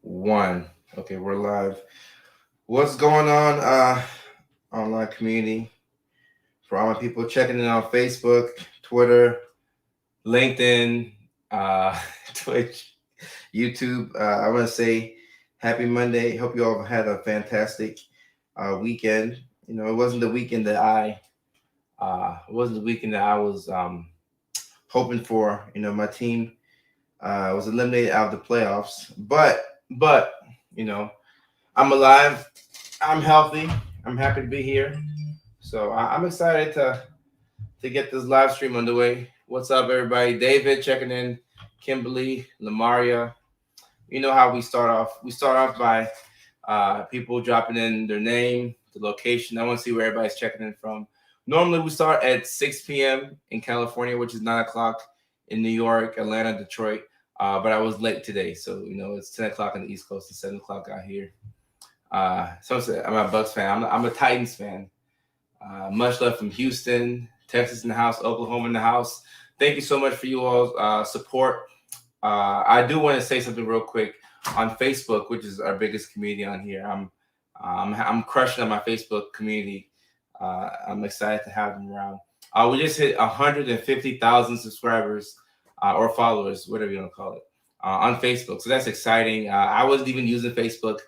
One. Okay, we're live. What's going on, online community? For all my people checking in on Facebook, Twitter, LinkedIn, uh, Twitch, YouTube. I want to say happy Monday. Hope you all had a fantastic weekend. It wasn't the weekend that I was hoping for. My team was eliminated out of the playoffs, but you know I'm alive. I'm healthy. I'm happy to be here. So I'm excited to get this live stream underway. What's up, everybody? David checking in, Kimberly, Lamaria. You know how we start off. We start off by people dropping in their name, the location. I want to see where everybody's checking in from. Normally, we start at 6 p.m. in California, which is 9 o'clock in New York, Atlanta, Detroit. But I was late today, so it's 10 o'clock on the East Coast and 7 o'clock out here. I'm a Bucks fan. I'm a Titans fan. Much love from Houston, Texas in the house, Oklahoma in the house. Thank you so much for you all's support. I do want to say something real quick on Facebook, which is our biggest community on here. I'm crushing on my Facebook community. I'm excited to have them around. We just hit 150,000 subscribers or followers, whatever you want to call it, on Facebook. So that's exciting. I wasn't even using Facebook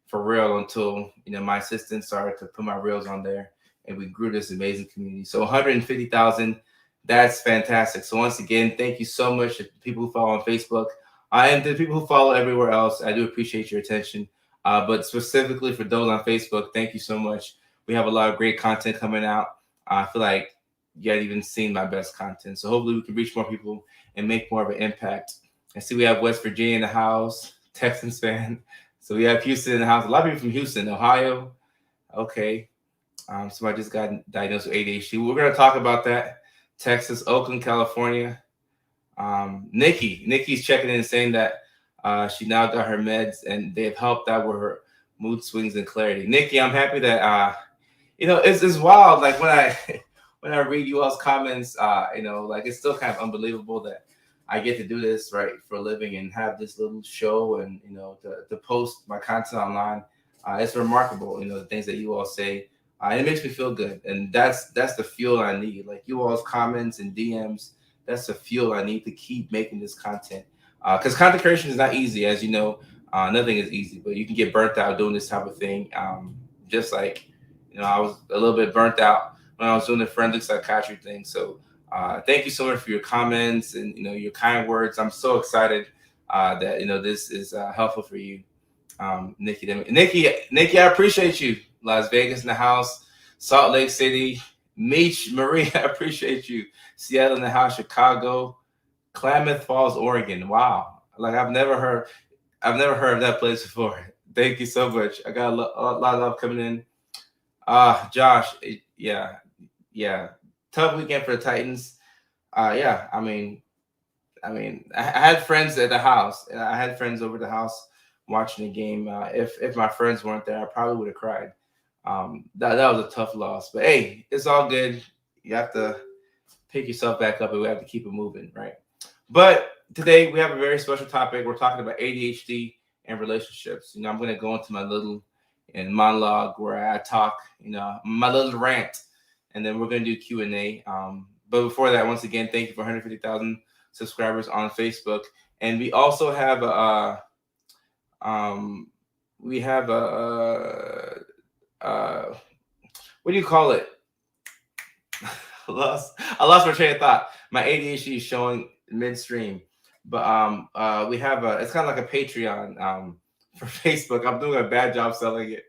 for real until my assistant started to put my reels on there, and we grew this amazing community. So 150,000, that's fantastic. So once again, thank you so much to the people who follow on Facebook and to the people who follow everywhere else. I do appreciate your attention, but specifically for those on Facebook, thank you so much. We have a lot of great content coming out. I feel like you haven't even seen my best content, so hopefully we can reach more people and make more of an impact. I see we have West Virginia in the house, Texans fan. So we have Houston in the house. A lot of people from Houston, Ohio. Okay. Somebody just got diagnosed with ADHD. We're going to talk about that. Texas, Oakland, California. Nikki's checking in and saying that she now got her meds and they've helped out with her mood swings and clarity. Nikki, I'm happy that it's wild. Like when I when I read you all's comments, like it's still kind of unbelievable that I get to do this right for a living and have this little show and to post my content online. It's remarkable, the things that you all say. It makes me feel good, and that's the fuel I need. Like you all's comments and DMs, that's the fuel I need to keep making this content. Because content creation is not easy, as you know. Nothing is easy, but you can get burnt out doing this type of thing. Just like I was a little bit burnt out when I was doing the forensic psychiatry thing. So thank you so much for your comments and your kind words. I'm so excited that this is helpful for you, Nikki. Nikki, I appreciate you. Las Vegas in the house, Salt Lake City, Meech Marie, I appreciate you. Seattle in the house, Chicago, Klamath Falls, Oregon. Wow, like I've never heard of that place before. Thank you so much. I got a lot of love coming in. Josh, yeah, tough weekend for the Titans. Yeah, I had friends at the house. I had friends over the house watching the game. If my friends weren't there, I probably would have cried. That was a tough loss, but hey, it's all good. You have to pick yourself back up, and we have to keep it moving, right? But today we have a very special topic. We're talking about ADHD and relationships. I'm going to go into my little monologue where I talk, my little rant, and then we're going to do Q&A. But before that, once again, thank you for 150,000 subscribers on Facebook, and we also have we have what do you call it? I lost my train of thought. My ADHD is showing midstream, but we have it's kind of like a Patreon for Facebook. I'm doing a bad job selling it.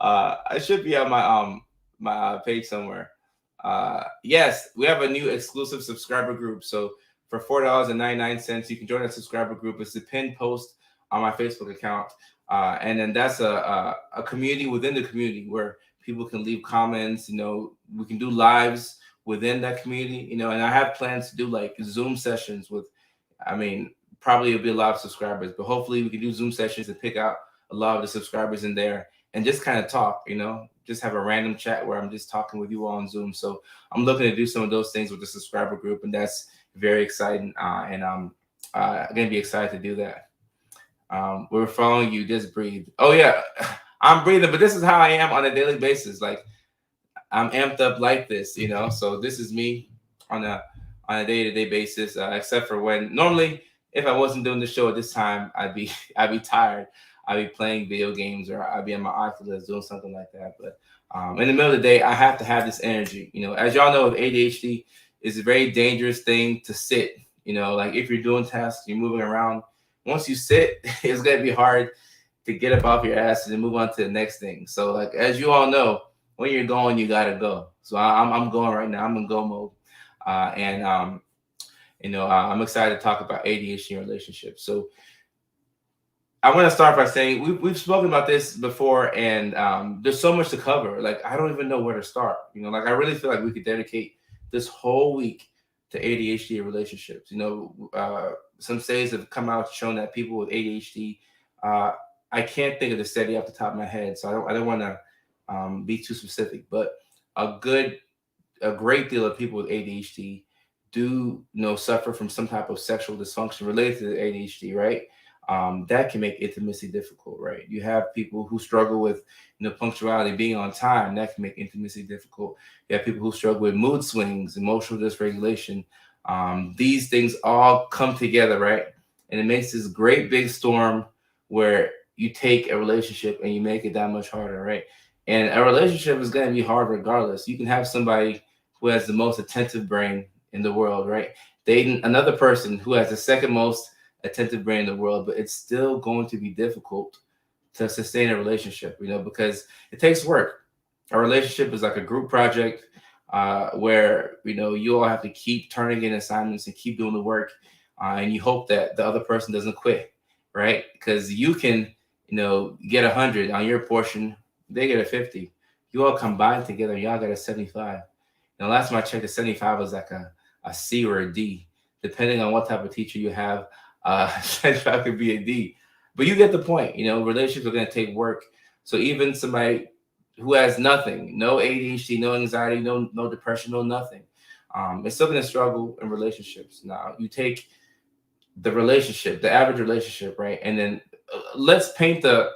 I should be on my page somewhere. Yes, we have a new exclusive subscriber group. So for $4.99, you can join a subscriber group. It's the pinned post on my Facebook account, and then that's a community within the community where people can leave comments. We can do lives within that community. And I have plans to do like Zoom sessions with. Probably it'll be a lot of subscribers, but hopefully we can do Zoom sessions and pick out a lot of the subscribers in there and just kind of talk. Just have a random chat where I'm just talking with you all on Zoom. So I'm looking to do some of those things with the subscriber group, and that's very exciting. And I'm going to be excited to do that. We're following you. Just breathe. Oh yeah, I'm breathing, but this is how I am on a daily basis. Like I'm amped up like this, you know. So this is me on a day to day basis. Except for when normally, if I wasn't doing the show at this time, I'd be tired. I'd be playing video games or I'd be on my Oculus doing something like that. But in the middle of the day, I have to have this energy. You know, as y'all know, with ADHD, is a very dangerous thing to sit. You know, like if you're doing tasks, you're moving around. Once you sit, it's gonna be hard to get up off your ass and move on to the next thing. So, like as you all know, when you're going, you gotta go. So I'm going right now. I'm in go mode, and I'm excited to talk about ADHD and relationships. So I want to start by saying we've spoken about this before, and there's so much to cover. Like I don't even know where to start. You know, like I really feel like we could dedicate this whole week to ADHD and relationships. You know, some studies have come out showing that people with ADHD. I can't think of the study off the top of my head, so I don't want to be too specific, but a good a great deal of people with ADHD do suffer from some type of sexual dysfunction related to the ADHD, right? That can make intimacy difficult, right? You have people who struggle with punctuality, being on time. That can make intimacy difficult. You have people who struggle with mood swings, emotional dysregulation. These things all come together, right? And it makes this great big storm where you take a relationship and you make it that much harder, right? And a relationship is going to be hard regardless. You can have somebody who has the most attentive brain in the world, right? Dating another person who has the second most attentive brain in the world, but it's still going to be difficult to sustain a relationship, because it takes work. A relationship is like a group project where, you all have to keep turning in assignments and keep doing the work. And you hope that the other person doesn't quit, right? Because you can, get 100 on your portion, they get a 50. You all combine together, y'all got a 75. Last time I checked, a 75 was like a C or a D, depending on what type of teacher you have. 75 could be a D, but you get the point. Relationships are going to take work. So even somebody who has nothing, no ADHD, no anxiety, no depression, no nothing, it's still going to struggle in relationships. Now you take the relationship, the average relationship, right, and then let's paint the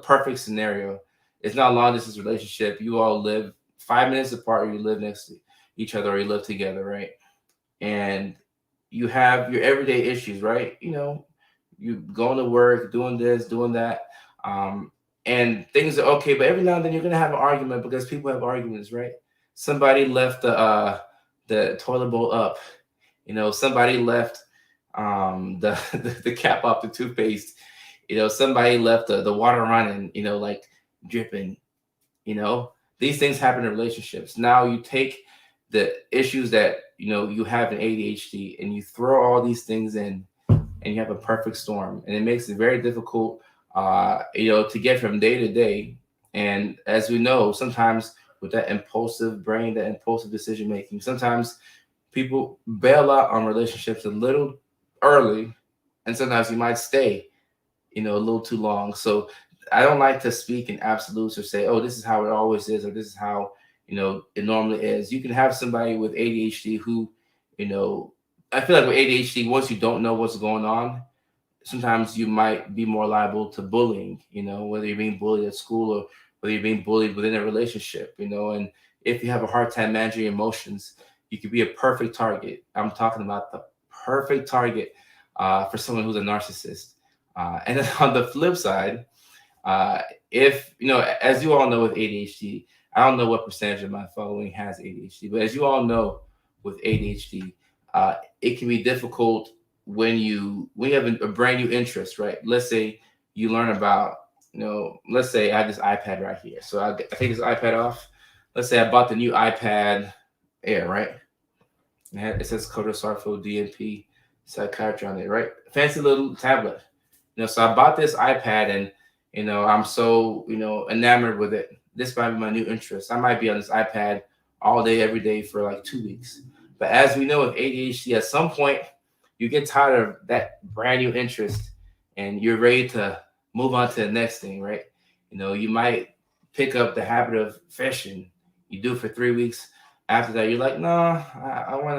perfect scenario. It's not a long distance relationship. You all live 5 minutes apart, or you live next to each other, or you live together, right? And you have your everyday issues, right? You going to work, doing this, doing that, and things are okay. But every now and then you're gonna have an argument because people have arguments, right? Somebody left the toilet bowl up. Somebody left the cap off the toothpaste. Somebody left the water running. Like dripping. These things happen in relationships. Now you take the issues that you have in ADHD and you throw all these things in, and you have a perfect storm, and it makes it very difficult to get from day to day. And as we know, sometimes with that impulsive brain, that impulsive decision making, sometimes people bail out on relationships a little early, and sometimes you might stay a little too long. So I don't like to speak in absolutes or say, oh, this is how it always is, or this is how it normally is. You can have somebody with ADHD who, I feel like with ADHD, once you don't know what's going on, sometimes you might be more liable to bullying, whether you're being bullied at school or whether you're being bullied within a relationship, and if you have a hard time managing your emotions, you could be a perfect target. I'm talking about the perfect target for someone who's a narcissist. And then on the flip side, if, as you all know with ADHD, I don't know what percentage of my following has ADHD, but as you all know with ADHD, it can be difficult when you have a brand new interest, right? Let's say you learn about, let's say I have this iPad right here. So I take this iPad off. Let's say I bought the new iPad Air, right? It says Coda Sarfo DNP psychiatry on it, right? Fancy little tablet. So I bought this iPad and, I'm so, enamored with it. This might be my new interest. I might be on this iPad all day, every day for like 2 weeks. But as we know with ADHD, at some point, you get tired of that brand new interest and you're ready to move on to the next thing, right? You might pick up the habit of fishing. You do it for 3 weeks. After that, you're like, no, I want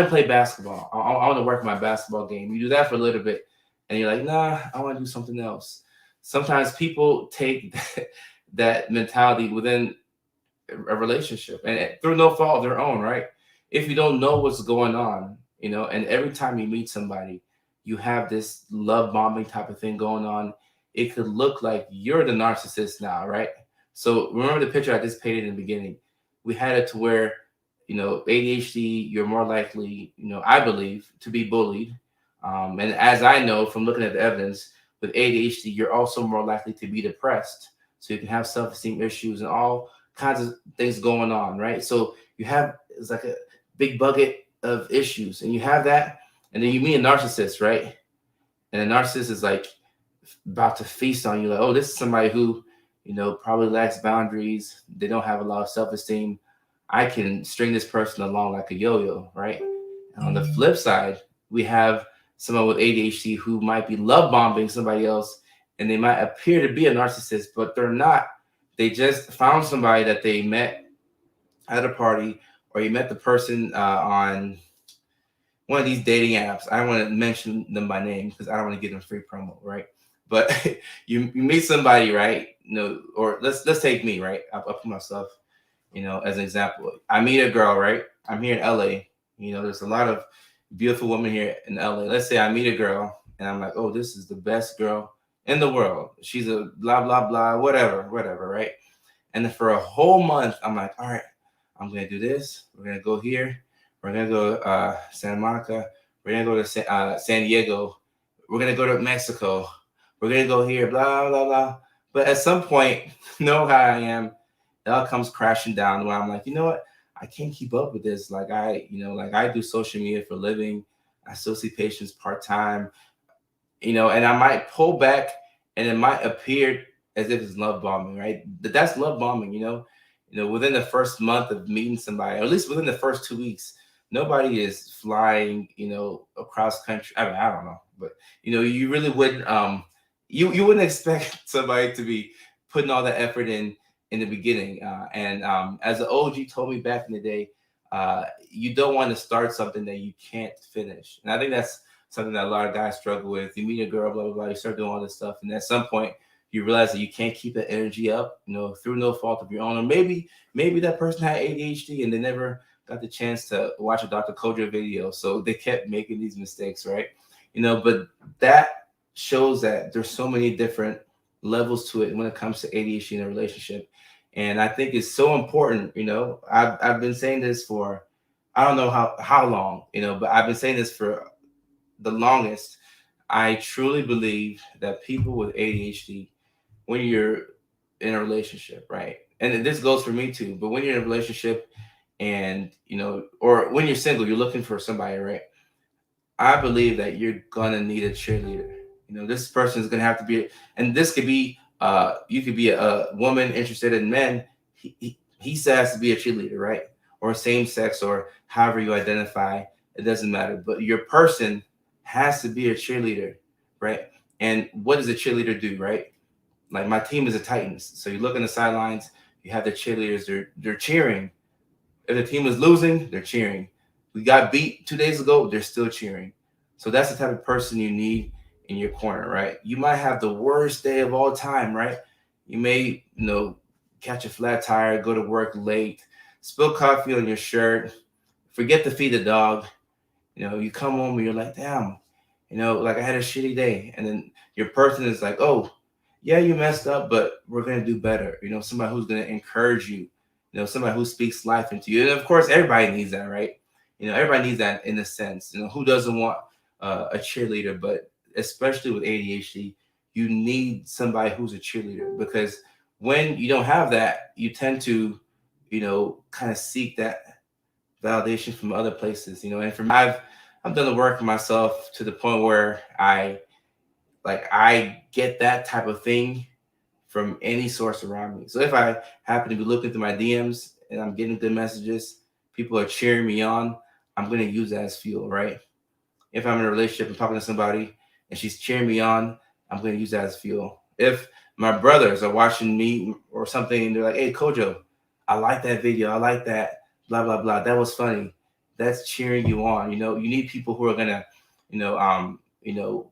to play basketball. I want to work my basketball game. You do that for a little bit. and you're like, nah, I want to do something else. Sometimes people take that mentality within a relationship and through no fault of their own, right? If you don't know what's going on, and every time you meet somebody, you have this love bombing type of thing going on, it could look like you're the narcissist now, right? So remember the picture I just painted in the beginning. We had it to where, ADHD, you're more likely, I believe, to be bullied. And as I know from looking at the evidence, with ADHD, you're also more likely to be depressed. So you can have self esteem issues and all kinds of things going on, right? So you have it's like a big bucket of issues, and you have that, and then you meet a narcissist, right? And a narcissist is like about to feast on you, like, oh, this is somebody who, probably lacks boundaries. They don't have a lot of self esteem. I can string this person along like a yo yo, right? And on the flip side, we have someone with ADHD who might be love bombing somebody else, and they might appear to be a narcissist, but they're not. They just found somebody that they met at a party, or you met the person on one of these dating apps. I don't want to mention them by name because I don't want to give them free promo, right? But you meet somebody, right? Or let's take me, right? I'll put myself, as an example. I meet a girl, right? I'm here in LA. There's a lot of beautiful women here in LA. Let's say I meet a girl and I'm like, oh, this is the best girl in the world. She's a blah blah blah, whatever, right? And then for a whole month, I'm like, all right, I'm gonna do this. We're gonna go here. We're gonna go Santa Monica. We're gonna go to San Diego. We're gonna go to Mexico. We're gonna go here. Blah blah blah. But at some point, know how I am. It all comes crashing down where I'm like, you know what? I can't keep up with this. Like I do social media for a living. I still see patients part time. And I might pull back, and it might appear as if it's love bombing, right? But that's love bombing, within the first month of meeting somebody, or at least within the first 2 weeks, nobody is flying, across country. I mean, I don't know, but you really wouldn't, you wouldn't expect somebody to be putting all that effort in the beginning. And as the OG told me back in the day, you don't want to start something that you can't finish. And I think that's something that a lot of guys struggle with. You meet a girl, blah blah blah. You start doing all this stuff, and at some point, you realize that you can't keep that energy up, through no fault of your own. Or maybe that person had ADHD and they never got the chance to watch a Dr. Kojo video, so they kept making these mistakes, right? But that shows that there's so many different levels to it when it comes to ADHD in a relationship. And I think it's so important. I've been saying this for I don't know how long, but I've been saying this for the longest. I truly believe that people with ADHD, when you're in a relationship, right? And this goes for me too, but when you're in a relationship and, or when you're single, you're looking for somebody, right? I believe that you're gonna need a cheerleader. This person is gonna have to be, and this could be, you could be a woman interested in men. He has to be a cheerleader, right? Or same sex, or however you identify. It doesn't matter. But your person has to be a cheerleader, right? And what does a cheerleader do, right? Like my team is the Titans. So you look on the sidelines, you have the cheerleaders, they're cheering. If the team is losing, they're cheering. We got beat 2 days ago, they're still cheering. So that's the type of person you need in your corner, right? You might have the worst day of all time, right? You may, catch a flat tire, go to work late, spill coffee on your shirt, forget to feed the dog. You come home and you're like, damn, like I had a shitty day. And then your person is like, oh, yeah, you messed up, but we're going to do better. Somebody who's going to encourage you, somebody who speaks life into you. And of course, everybody needs that, right? Everybody needs that in a sense. Who doesn't want a cheerleader? But especially with ADHD, you need somebody who's a cheerleader, because when you don't have that, you tend to, kind of seek that validation from other places, and for me, I've done the work myself to the point where I get that type of thing from any source around me. So if I happen to be looking through my DMs and I'm getting good messages, people are cheering me on, I'm going to use that as fuel, right? If I'm in a relationship and talking to somebody and she's cheering me on, I'm going to use that as fuel. If my brothers are watching me or something and they're like, hey, Kojo, I like that video. I like that, blah, blah, blah. That was funny. That's cheering you on. You need people who are going to, you know,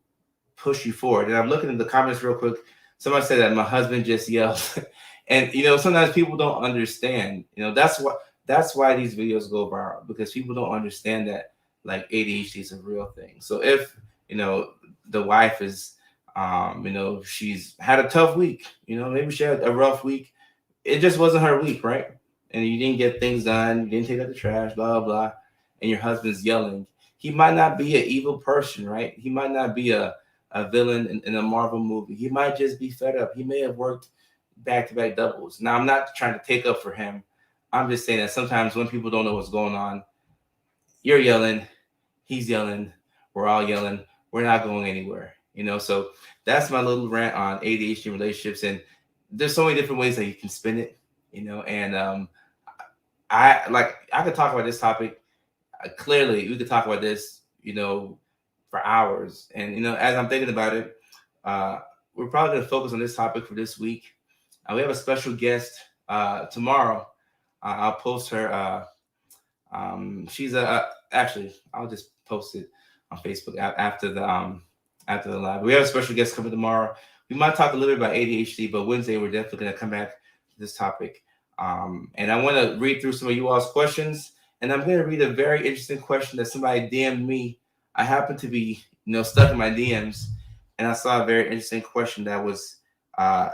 push you forward. And I'm looking at the comments real quick. Somebody said that my husband just yells. And sometimes people don't understand. That's why these videos go viral, because people don't understand that like ADHD is a real thing. So if the wife is she's had a tough week, maybe she had a rough week, it just wasn't her week, right? And you didn't get things done, you didn't take out the trash, blah blah blah, and your husband's yelling. He might not be an evil person, right? He might not be a villain in a Marvel movie. He might just be fed up. He may have worked back-to-back doubles. Now, I'm not trying to take up for him. I'm just saying that sometimes when people don't know what's going on, you're yelling, he's yelling, we're all yelling, we're not going anywhere. So that's my little rant on ADHD relationships. And there's so many different ways that you can spin it, and I could talk about this topic. Clearly, we could talk about this, for hours. And as I'm thinking about it, we're probably going to focus on this topic for this week. We have a special guest tomorrow. I'll post her. She's actually, I'll just post it on Facebook after the live. We have a special guest coming tomorrow. We might talk a little bit about ADHD, but Wednesday we're definitely going to come back to this topic. And I want to read through some of you all's questions. And I'm going to read a very interesting question that somebody DM'd me. I happen to be, stuck in my DMs, and I saw a very interesting question that was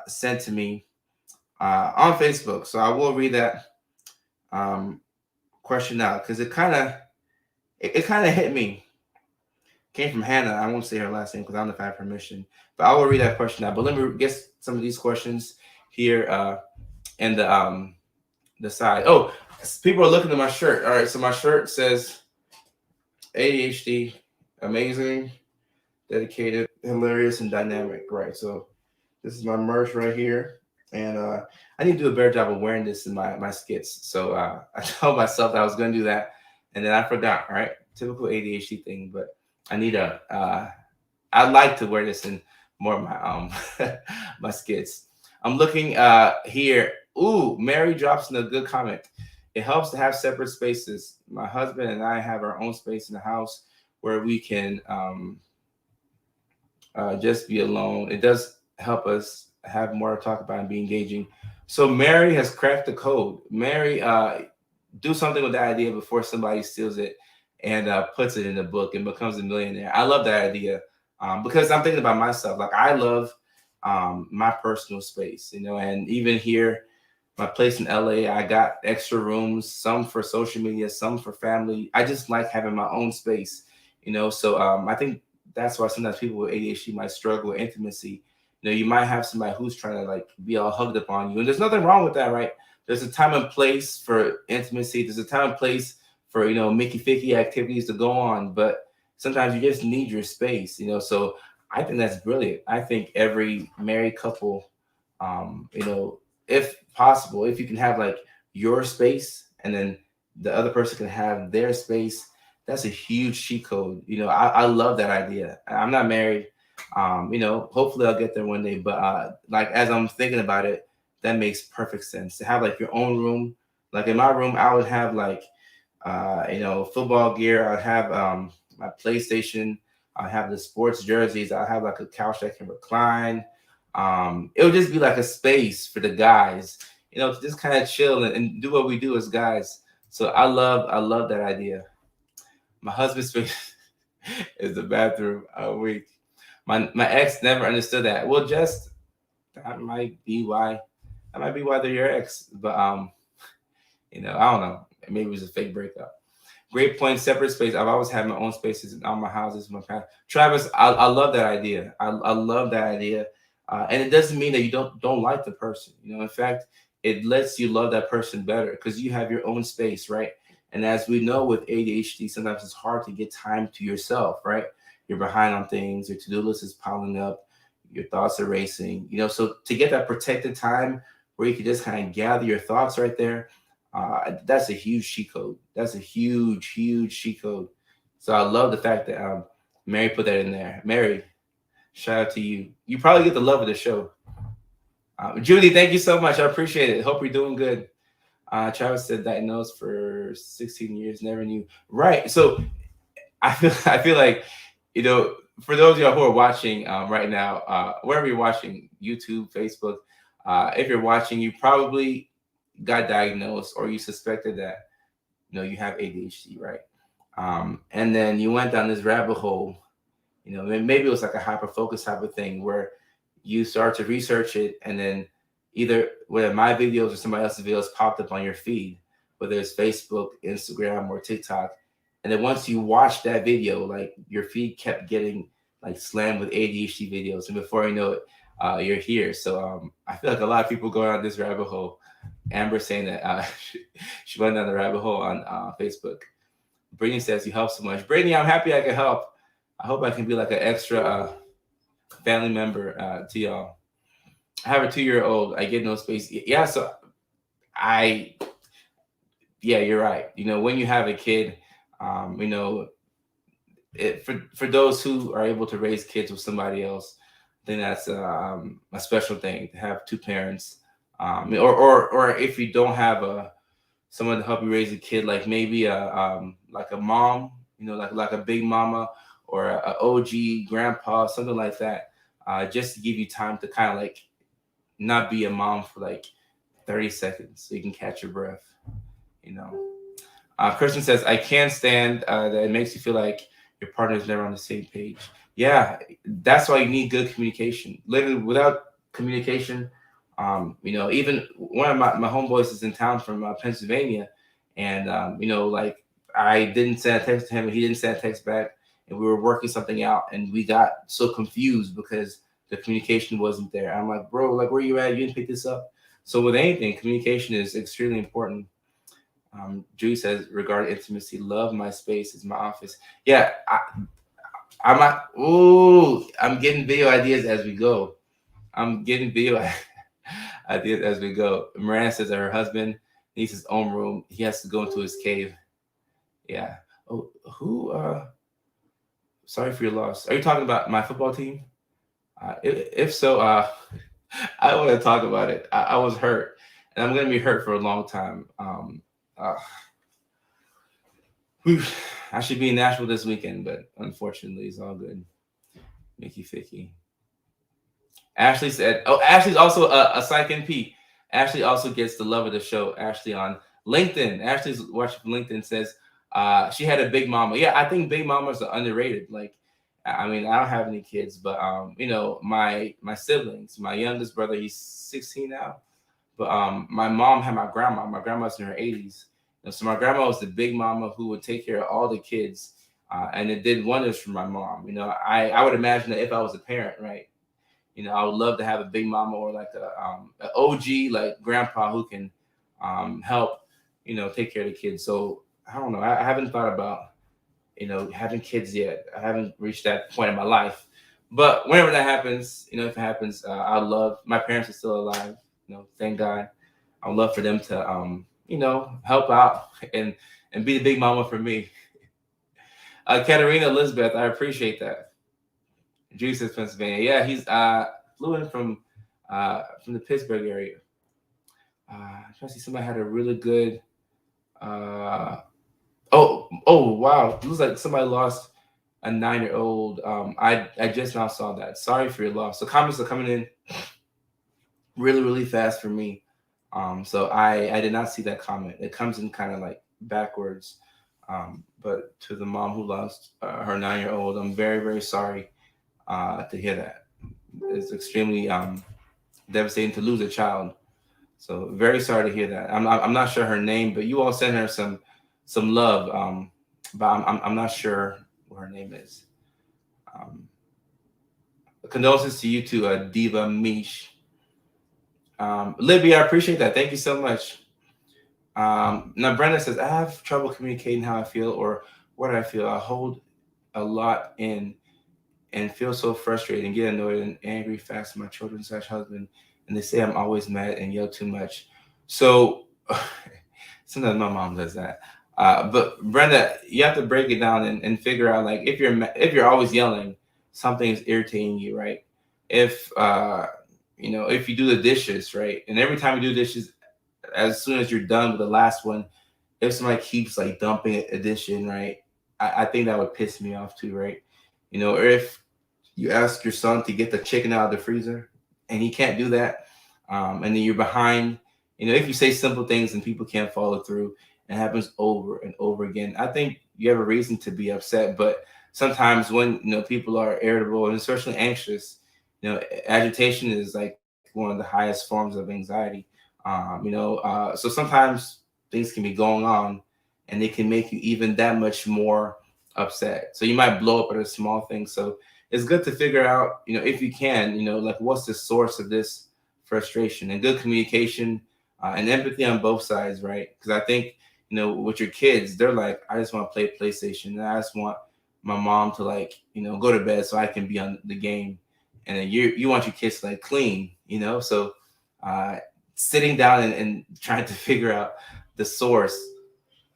sent to me on Facebook. So I will read that question out, because it kind of hit me. Came from Hannah. I won't say her last name because I don't know if I have permission, but I will read that question out. But let me get some of these questions here in the side. Oh, people are looking at my shirt. All right, so my shirt says ADHD, amazing, dedicated, hilarious, and dynamic. Right. So this is my merch right here. And I need to do a better job of wearing this in my skits. So I told myself that I was going to do that, and then I forgot. Right, typical ADHD thing. But I need I'd like to wear this in more of my my skits. I'm looking here. Ooh, Mary drops in a good comment. It helps to have separate spaces. My husband and I have our own space in the house where we can just be alone. It does help us have more to talk about and be engaging. So Mary has cracked the code. Mary, do something with that idea before somebody steals it and puts it in a book and becomes a millionaire. I love that idea because I'm thinking about myself. Like, I love my personal space, and even here, my place in LA, I got extra rooms, some for social media, some for family. I just like having my own space, so I think that's why sometimes people with ADHD might struggle with intimacy. You might have somebody who's trying to like be all hugged up on you, and there's nothing wrong with that, right? There's a time and place for intimacy. There's a time and place for Mickey Ficky activities to go on, but sometimes you just need your space, So I think that's brilliant. I think every married couple, if possible, if you can have like your space and then the other person can have their space, that's a huge cheat code. I love that idea. I'm not married. Hopefully I'll get there one day. But like, as I'm thinking about it, that makes perfect sense to have like your own room. Like in my room, I would have like, football gear. I'd have my PlayStation. I have the sports jerseys. I have like a couch that can recline. It would just be like a space for the guys, to just kind of chill and do what we do as guys. So I love that idea. My husband's space is the bathroom a week. My ex never understood that. Well, just that might be why they're your ex. But I don't know. Maybe it was a fake breakup. Great point. Separate space. I've always had my own spaces in all my houses. My past. Travis, I love that idea. I love that idea. And it doesn't mean that you don't like the person. In fact, it lets you love that person better because you have your own space, right? And as we know with ADHD, sometimes it's hard to get time to yourself, right? You're behind on things. Your to-do list is piling up. Your thoughts are racing. So to get that protected time where you can just kind of gather your thoughts right there, that's a huge cheat code. That's a huge cheat code. So I love the fact that Mary put that in there. Mary, shout out to you. You probably get the love of the show. Judy, thank you so much. I appreciate it. Hope you're doing good. Travis said diagnosed for 16 years, never knew. Right. So I feel like, for those of y'all who are watching right now, wherever you're watching, YouTube, Facebook, if you're watching, you probably got diagnosed or you suspected that you have ADHD, right? And then you went down this rabbit hole. Maybe it was like a hyper focus type of thing where you start to research it, and then either whether my videos or somebody else's videos popped up on your feed, whether it's Facebook, Instagram, or TikTok. And then once you watch that video, like your feed kept getting like slammed with ADHD videos, and before you know it, you're here. So I feel like a lot of people go down this rabbit hole. Amber saying that she went down the rabbit hole on Facebook. Brittany says you help so much. Brittany, I'm happy I can help. I hope I can be like an extra family member to y'all. I have a 2-year-old. I get no space. Yeah, so you're right. When you have a kid, for those who are able to raise kids with somebody else, then that's a special thing to have two parents. Or if you don't have someone to help you raise a kid, like maybe like a mom, like a big mama or a OG grandpa, something like that, just to give you time to kind of like not be a mom for like 30 seconds so you can catch your breath. Kristen says, I can't stand that it makes you feel like your partner is never on the same page. Yeah, that's why you need good communication. Literally, without communication, even one of my homeboys is in town from Pennsylvania, and like I didn't send a text to him, and he didn't send a text back, and we were working something out, and we got so confused because the communication wasn't there. I'm like, bro, like where you at? You didn't pick this up. So with anything, communication is extremely important. Julie says, regarding intimacy, love my space is my office. Yeah, I'm not. Ooh, I'm getting video ideas as we go. I'm getting video ideas as we go. Miranda says that her husband needs his own room. He has to go into his cave. Yeah. Oh, who? Sorry for your loss. Are you talking about my football team? If so, I want to talk about it. I was hurt, and I'm going to be hurt for a long time. I should be in Nashville this weekend, but unfortunately, it's all good. Mickey Ficky. Ashley said, oh, Ashley's also a psych NP. Ashley also gets the love of the show. Ashley on LinkedIn. Ashley's watching from LinkedIn says she had a big mama. Yeah, I think big mamas are underrated. Like, I mean, I don't have any kids, but my siblings, my youngest brother, he's 16 now. But my mom had my grandma. My grandma's in her 80s. So my grandma was the big mama who would take care of all the kids, and it did wonders for my mom. I would imagine that if I was a parent, right, I would love to have a big mama or like an OG like grandpa who can help, take care of the kids. So I don't know. I haven't thought about having kids yet. I haven't reached that point in my life. But whenever that happens, if it happens, I love. My parents are still alive. Thank God. I would love for them to help out and be the big mama for me. Katerina Elizabeth, I appreciate that. Juice says Pennsylvania. Yeah, he's flew in from the Pittsburgh area. I'm trying to see somebody had a really good. Oh wow! It looks like somebody lost a 9-year-old. I just now saw that. Sorry for your loss. So comments are coming in really, really fast for me. So I did not see that comment. It comes in kind of like backwards. But to the mom who lost her 9-year-old, I'm very, very sorry to hear that. It's extremely devastating to lose a child. So very sorry to hear that. I'm not sure her name, but you all send her some love. But I'm not sure what her name is. Condolences to you too, Diva Mish. Libby, I appreciate that. Thank you so much. Now Brenda says, I have trouble communicating how I feel or what I feel. I hold a lot in and feel so frustrated and get annoyed and angry fast at my children / husband. And they say I'm always mad and yell too much. So sometimes my mom does that. But Brenda, you have to break it down and figure out, like, if you're always yelling, something is irritating you, right? If if you do the dishes, right, and every time you do dishes, as soon as you're done with the last one, if somebody keeps like dumping a dish in, right, I think that would piss me off too, right? Or if You ask your son to get the chicken out of the freezer, and he can't do that, and then you're behind. If you say simple things and people can't follow through, it happens over and over again. I think you have a reason to be upset, but sometimes when people are irritable and especially anxious, agitation is like one of the highest forms of anxiety. So sometimes things can be going on, and they can make you even that much more upset. So you might blow up at a small thing. So it's good to figure out, if you can, like what's the source of this frustration, and good communication and empathy on both sides, right? Because I think, with your kids, they're like, I just want to play PlayStation, and I just want my mom to like, go to bed so I can be on the game, and then you want your kids to like clean, so uh, sitting down and trying to figure out the source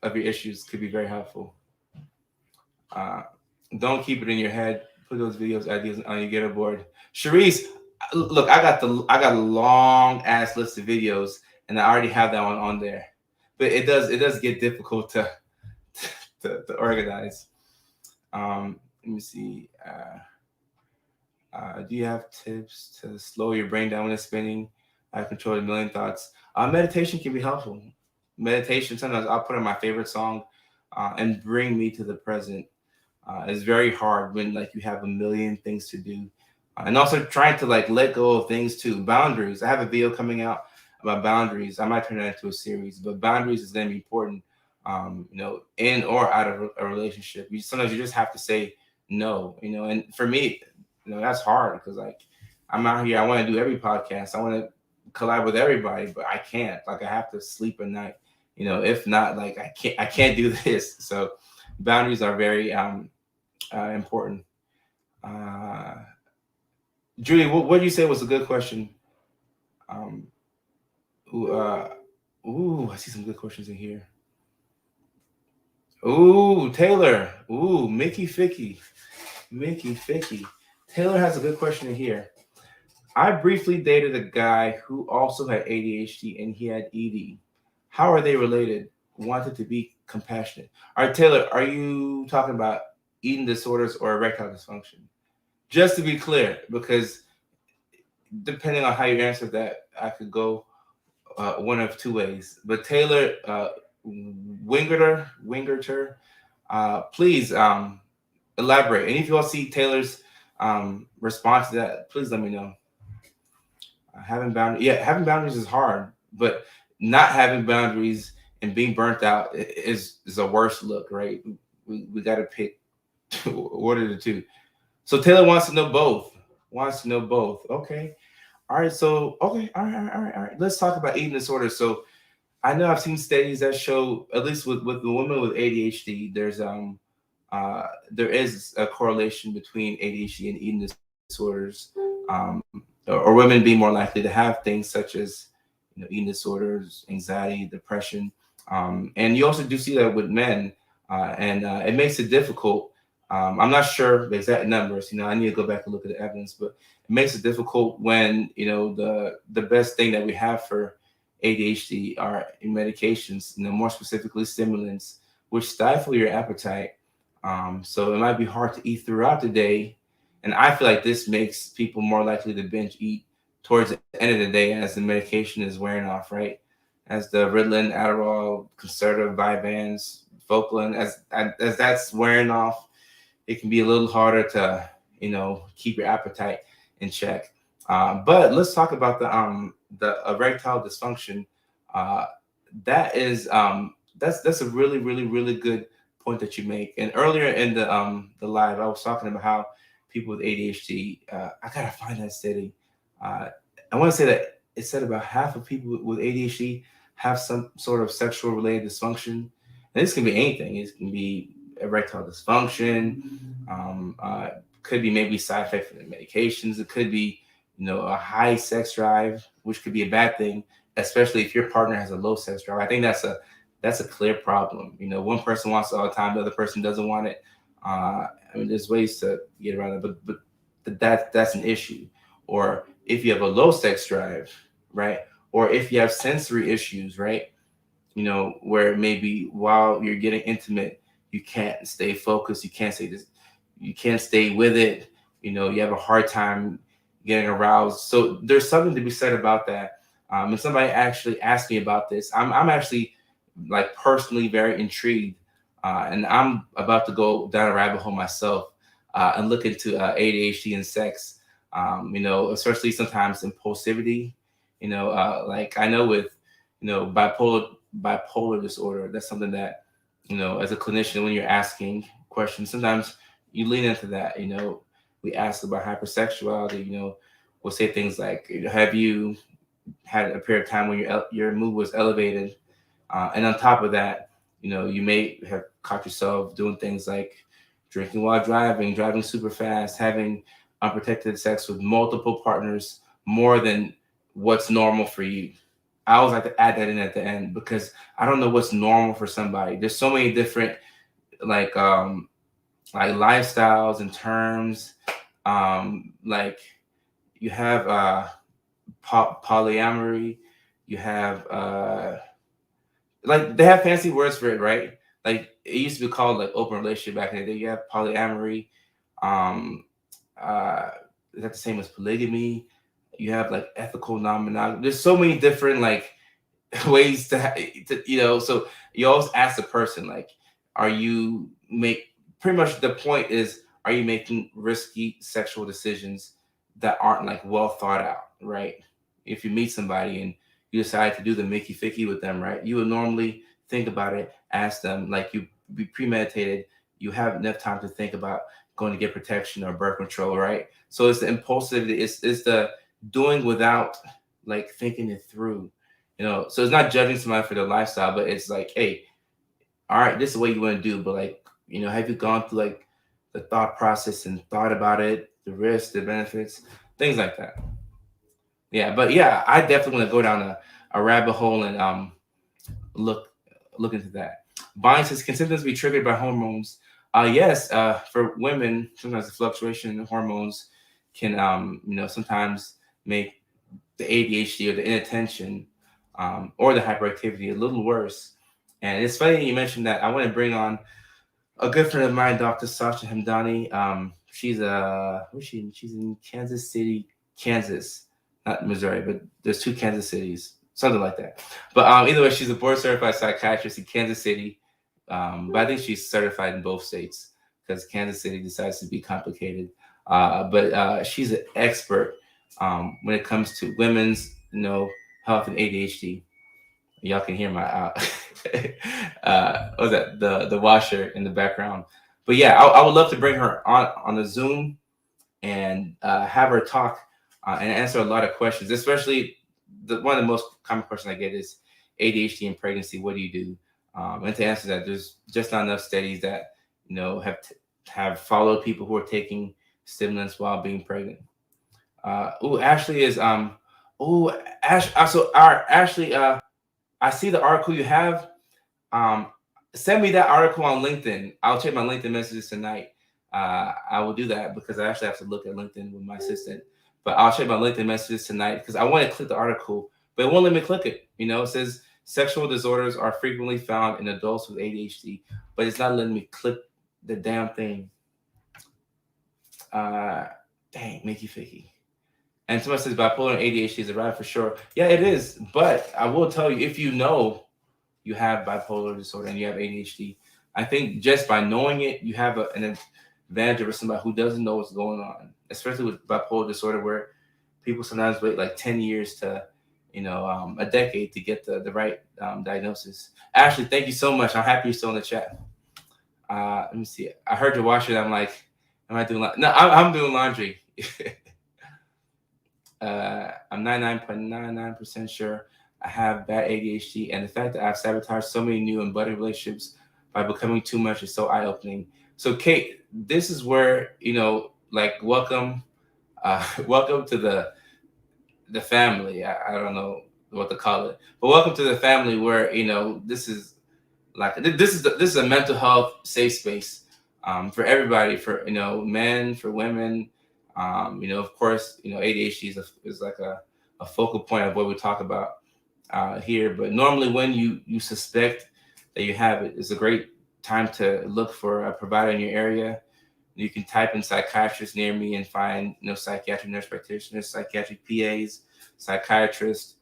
of your issues could be very helpful. Uh, don't keep it in your head. Put those videos ideas on your get board. Sharice, look, I got a long ass list of videos, and I already have that one on there. But it does get difficult to to organize. Let me see. Do you have tips to slow your brain down when it's spinning? I have control of a million thoughts. Meditation can be helpful. Meditation, sometimes I'll put on my favorite song and bring me to the present. It's very hard when like you have a million things to do, and also trying to like let go of things too. Boundaries. I have a video coming out about boundaries. I might turn that into a series, but boundaries is going to be important. In or out of a relationship, sometimes you just have to say no. And for me, that's hard because like I'm out here. I want to do every podcast. I want to collab with everybody, but I can't. Like I have to sleep at night. If not, like I can't do this. So boundaries are very important. Uh, Julie, what do you say was a good question? Um, ooh, I see some good questions in here. Ooh, Taylor. Ooh, Mickey Ficky. Taylor has a good question in here. I briefly dated a guy who also had ADHD and he had ED. How are they related? Wanted to be compassionate. All right, Taylor, are you talking about eating disorders or erectile dysfunction? Just to be clear, because depending on how you answer that, I could go one of two ways. But Taylor Wingerter, please elaborate. And if you all see Taylor's response to that, please let me know. Having boundaries is hard, but not having boundaries and being burnt out is a worse look, right? We got to pick one of the two. So Taylor wants to know both. Okay. All right. So okay. All right. Let's talk about eating disorders. So I know I've seen studies that show, at least with the women with ADHD, there is a correlation between ADHD and eating disorders, or women being more likely to have things such as eating disorders, anxiety, depression, and you also do see that with men, and it makes it difficult. I'm not sure the exact numbers. I need to go back and look at the evidence, but it makes it difficult when the best thing that we have for ADHD are medications. More specifically stimulants, which stifle your appetite. So it might be hard to eat throughout the day, and I feel like this makes people more likely to binge eat towards the end of the day as the medication is wearing off, right? As the Ritalin, Adderall, Concerta, Vyvanse, Focalin, as that's wearing off, it can be a little harder to keep your appetite in check. But let's talk about the erectile dysfunction. Uh, that's a really really really good point that you make. And earlier in the live, I was talking about how people with ADHD. I gotta find that study. Uh, I want to say that it said about half of people with ADHD have some sort of sexual related dysfunction. And this can be anything. It can be erectile dysfunction. Could be maybe side effect from the medications. It could be a high sex drive, which could be a bad thing, especially if your partner has a low sex drive. I think that's a clear problem. One person wants it all the time, the other person doesn't want it. There's ways to get around it, but that's an issue. Or if you have a low sex drive, right? Or if you have sensory issues, right? Where maybe while you're getting intimate, you can't stay focused, you can't stay with it. you have a hard time getting aroused. So there's something to be said about that. And somebody actually asked me about this. I'm actually like personally very intrigued, and I'm about to go down a rabbit hole myself and look into ADHD and sex. Especially sometimes impulsivity. Like I know with bipolar disorder, that's something that as a clinician, when you're asking questions, sometimes you lean into that. We ask about hypersexuality. We'll say things like, "Have you had a period of time when your mood was elevated?" And on top of that, you may have caught yourself doing things like drinking while driving, driving super fast, having unprotected sex with multiple partners more than what's normal for you. I always like to add that in at the end because I don't know what's normal for somebody. There's so many different like like lifestyles and terms. Like you have polyamory, you have like they have fancy words for it, right? Like it used to be called like open relationship back in the day. You have polyamory. Um, uh, is that the same as polygamy? You have like ethical non-monogamy. There's so many different like ways to. So you always ask the person like, are you make pretty much the point is, are you making risky sexual decisions that aren't like well thought out, right? If you meet somebody and you decide to do the Mickey Ficky with them, right? You would normally think about it, ask them, like you be premeditated. You have enough time to think about going to get protection or birth control, right? So it's the impulsivity, it's the doing without like thinking it through. So it's not judging somebody for their lifestyle, but it's like, hey, all right, this is what you want to do, but like, have you gone through like the thought process and thought about it, the risks, the benefits, things like that. Yeah, but yeah, I definitely want to go down a rabbit hole and look look into that. Bonnie says, can symptoms be triggered by hormones? Yes, for women, sometimes the fluctuation in the hormones can sometimes make the ADHD or the inattention or the hyperactivity a little worse. And it's funny you mentioned that. I want to bring on a good friend of mine, Dr. Sasha Hamdani. She's where's she? She's in Kansas City, Kansas, not Missouri, but there's two Kansas cities, something like that. But either way, she's a board certified psychiatrist in Kansas City. But I think she's certified in both states because Kansas City decides to be complicated. But she's an expert when it comes to women's, health and ADHD. Y'all can hear my what was that, the washer in the background. But yeah, I would love to bring her on a Zoom and have her talk and answer a lot of questions, especially one of the most common questions I get is ADHD in pregnancy. What do you do? And to answer that, there's just not enough studies that have followed people who are taking stimulants while being pregnant. Ashley is Ashley, I see the article you have. Um, Send me that article on LinkedIn. I'll check my LinkedIn messages tonight. I will do that because I actually have to look at LinkedIn with my assistant. But I'll check my LinkedIn messages tonight because I want to click the article, but it won't let me click it. It says sexual disorders are frequently found in adults with ADHD, but it's not letting me click the damn thing. Dang, Mickey Ficky. And someone says bipolar and ADHD is a ride for sure. Yeah, it is. But I will tell you, if you know you have bipolar disorder and you have ADHD, I think just by knowing it, you have an advantage over somebody who doesn't know what's going on, especially with bipolar disorder, where people sometimes wait like 10 years to, a decade to get the right diagnosis. Ashley, thank you so much. I'm happy you're still in the chat. Let me see. I heard your washer. I'm like, am I doing laundry? No, I'm doing laundry. I'm 99.99% sure I have bad ADHD, and the fact that I've sabotaged so many new and budding relationships by becoming too much is so eye-opening. So, Kate, this is where welcome, welcome to the family. I don't know what to call it, but welcome to the family where this is this is a mental health safe space for everybody, for men, for women. Of course, ADHD is like a focal point of what we talk about here. But normally, when you suspect that you have it, it's a great time to look for a provider in your area. You can type in psychiatrist near me and find, psychiatric nurse practitioners, psychiatric PAs, psychiatrists,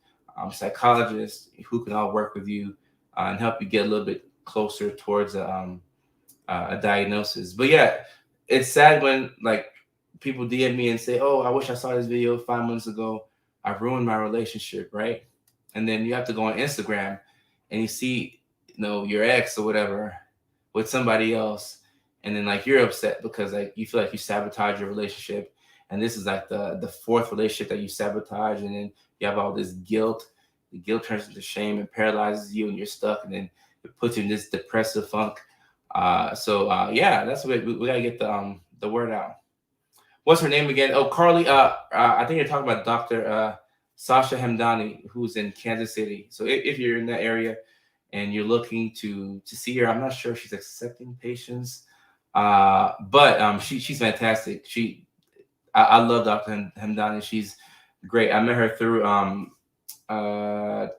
psychologists who can all work with you and help you get a little bit closer towards a diagnosis. But yeah, it's sad when like people DM me and say, "Oh, I wish I saw this video 5 months ago. I ruined my relationship," right? And then you have to go on Instagram and you see, your ex or whatever with somebody else, and then like you're upset because like you feel like you sabotage your relationship, and this is like the fourth relationship that you sabotage, and then you have all this guilt. The guilt turns into shame and paralyzes you, and you're stuck, and then it puts you in this depressive funk. Yeah, that's what we gotta get the word out. What's her name again? Oh, Carly. I think you're talking about Dr. Sasha Hamdani, who's in Kansas City. So if you're in that area and you're looking to see her, I'm not sure if she's accepting patients, but she's fantastic. I love Dr. Hamdani. She's great. I met her through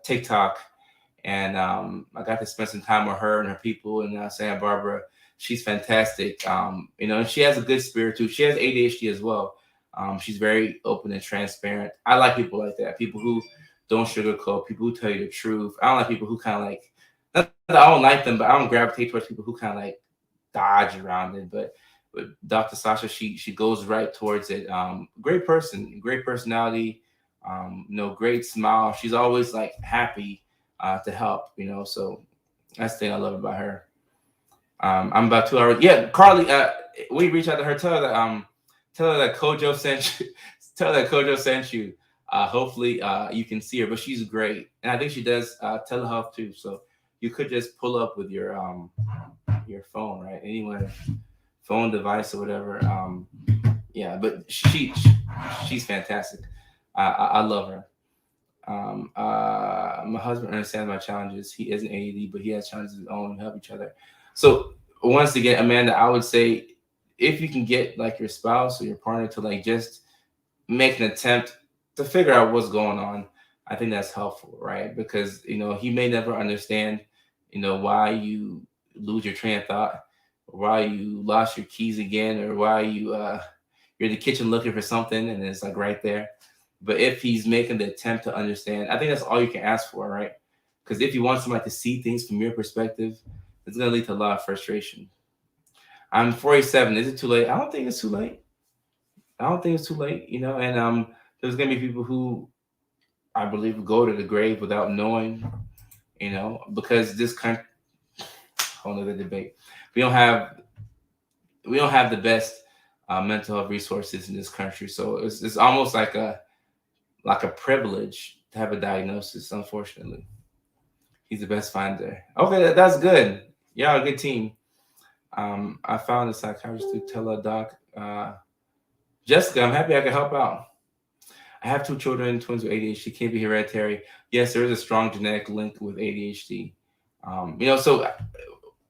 TikTok, and I got to spend some time with her and her people in Santa Barbara. She's fantastic. And she has a good spirit too. She has ADHD as well. She's very open and transparent. I like people like that. People who don't sugarcoat. People who tell you the truth. I don't like people who kind of like. Not that I don't like them, but I don't gravitate towards people who kind of like dodge around it. But Dr. Sasha, she goes right towards it. Great person, great personality. Great smile. She's always like happy to help. So that's the thing I love about her. I'm about 2 hours. Yeah, Carly. We reach out to her. Tell her that Kojo sent you. Tell her that Kojo sent you. Hopefully, you can see her. But she's great, and I think she does telehealth too. So you could just pull up with your phone, right? Anyone, phone device or whatever. Yeah, but she's fantastic. I love her. My husband understands my challenges. He isn't ADD, but he has challenges of his own. We help each other. So once again, Amanda, I would say if you can get like your spouse or your partner to like just make an attempt to figure out what's going on, I think that's helpful, right? Because he may never understand, why you lose your train of thought, or why you lost your keys again, or why you're in the kitchen looking for something and it's like right there. But if he's making the attempt to understand, I think that's all you can ask for, right? Because if you want somebody to see things from your perspective, it's going to lead to a lot of frustration. I'm 47. Is it too late? I don't think it's too late. I don't think it's too late, and there's going to be people who I believe go to the grave without knowing, because this country, whole other debate. We don't have the best mental health resources in this country. So it's almost like a privilege to have a diagnosis, unfortunately. He's the best finder. Okay, that's good. Y'all a good team. I found a psychiatrist to tell a doc. Jessica, I'm happy I could help out. I have 2 children, twins with ADHD. Can't be hereditary. Yes, there is a strong genetic link with ADHD. So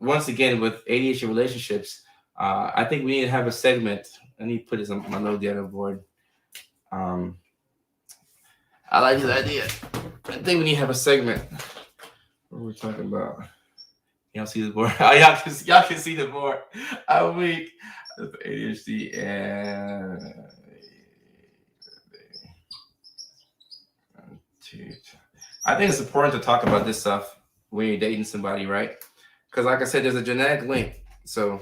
once again, with ADHD relationships, I think we need to have a segment. I need to put this on my note the other board. I like this idea. I think we need to have a segment. What are we talking about? Y'all see the board? Oh, y'all can see the board. I'm weak. ADHD and I think it's important to talk about this stuff when you're dating somebody, right? Because like I said, there's a genetic link. So,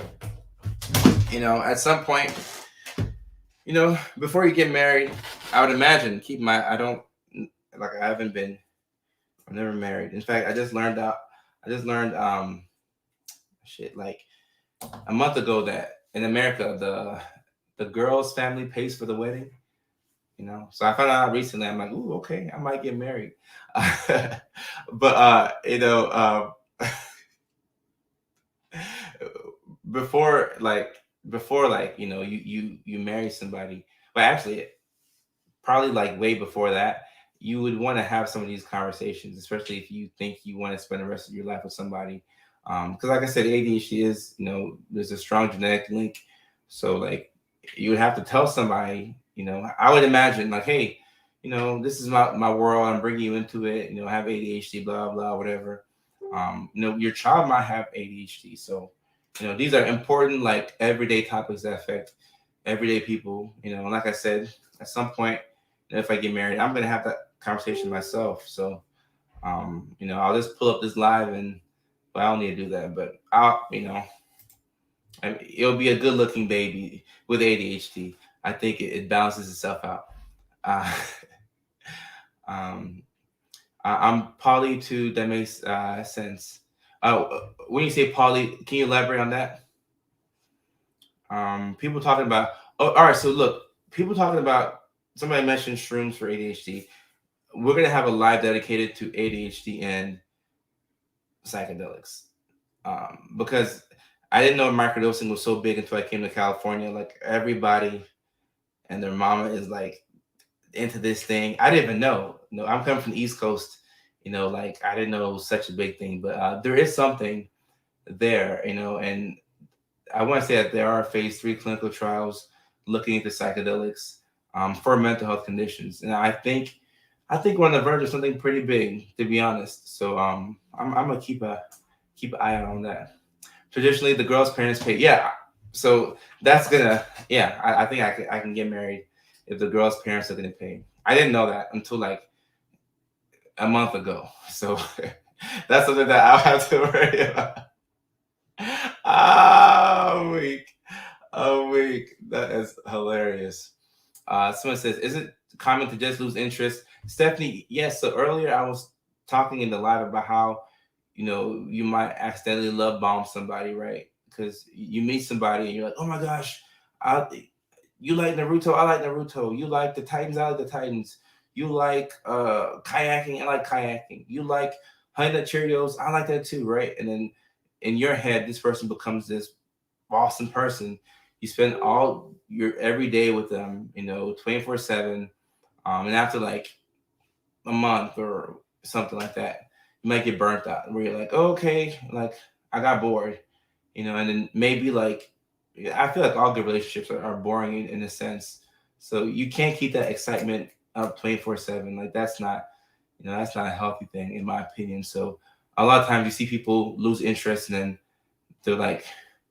at some point, before you get married, I would imagine I'm never married. In fact, I just learned like a month ago that in America, the girl's family pays for the wedding. So I found out recently. I'm like, ooh, okay, I might get married. But before you marry somebody, but actually probably like way before that, you would want to have some of these conversations, especially if you think you want to spend the rest of your life with somebody. Because like I said, ADHD is, there's a strong genetic link. So like you would have to tell somebody, I would imagine like, hey, this is my world. I'm bringing you into it. I have ADHD, blah, blah, whatever. Your child might have ADHD. So, These are important, like everyday topics that affect everyday people. Like I said, at some point, if I get married, I'm gonna have that conversation myself. So, I'll just pull up this live, and but I don't need to do that. But it'll be a good-looking baby with ADHD. I think it balances itself out. Uh, um, I'm poly too. That makes sense. When you say poly, can you elaborate on that? People talking about. Oh, all right. So look, people talking about. Somebody mentioned shrooms for ADHD. We're gonna have a live dedicated to ADHD and psychedelics, because I didn't know microdosing was so big until I came to California. Like everybody and their mama is like into this thing. I didn't even know. I'm coming from the East Coast. Like I didn't know it was such a big thing, but there is something there. And I want to say that there are phase 3 clinical trials looking into psychedelics for mental health conditions, and I think we're on the verge of something pretty big, to be honest. So I'm gonna keep an eye out on that. Traditionally, the girl's parents pay. Yeah, so that's gonna. Yeah, I think I can get married if the girl's parents are gonna pay. I didn't know that until like a month ago. So that's something that I'll have to worry about. A week, a week. That is hilarious. Someone says, "Is it common to just lose interest?" Stephanie, yes. So earlier I was talking in the live about how you might accidentally love bomb somebody, right? Because you meet somebody and you're like, "Oh my gosh, you like Naruto? I like Naruto. You like the Titans? I like the Titans. You like kayaking? I like kayaking. You like Honey Nut Cheerios? I like that too, right?" And then in your head, this person becomes this awesome person. You spend all your every day with them, 24/7. And after like a month or something like that, you might get burnt out where you're like, oh, okay, like I got bored, and then maybe like I feel like all good relationships are boring in a sense. So you can't keep that excitement up 24/7. Like that's not a healthy thing in my opinion. So a lot of times you see people lose interest and then they're like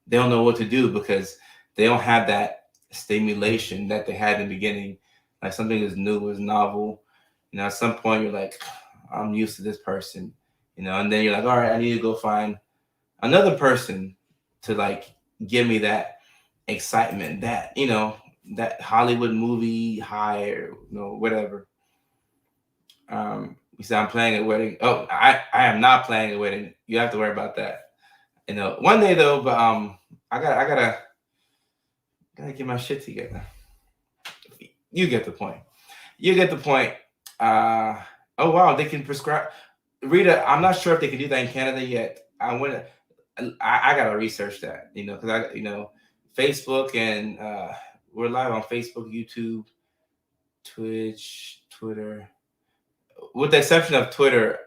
they don't know what to do because they don't have that stimulation that they had in the beginning. Like something is new, is novel. At some point you're like, I'm used to this person, and then you're like, all right, I need to go find another person to like give me that excitement, that Hollywood movie high or whatever. You say I'm planning a wedding. Oh, I am not planning a wedding. You have to worry about that. One day though, but I gotta get my shit together. You get the point. You get the point. Uh, oh wow, they can prescribe. Rita, I'm not sure if they can do that in Canada yet. I gotta research that. Because Facebook and we're live on Facebook, YouTube, Twitch, Twitter. With the exception of Twitter,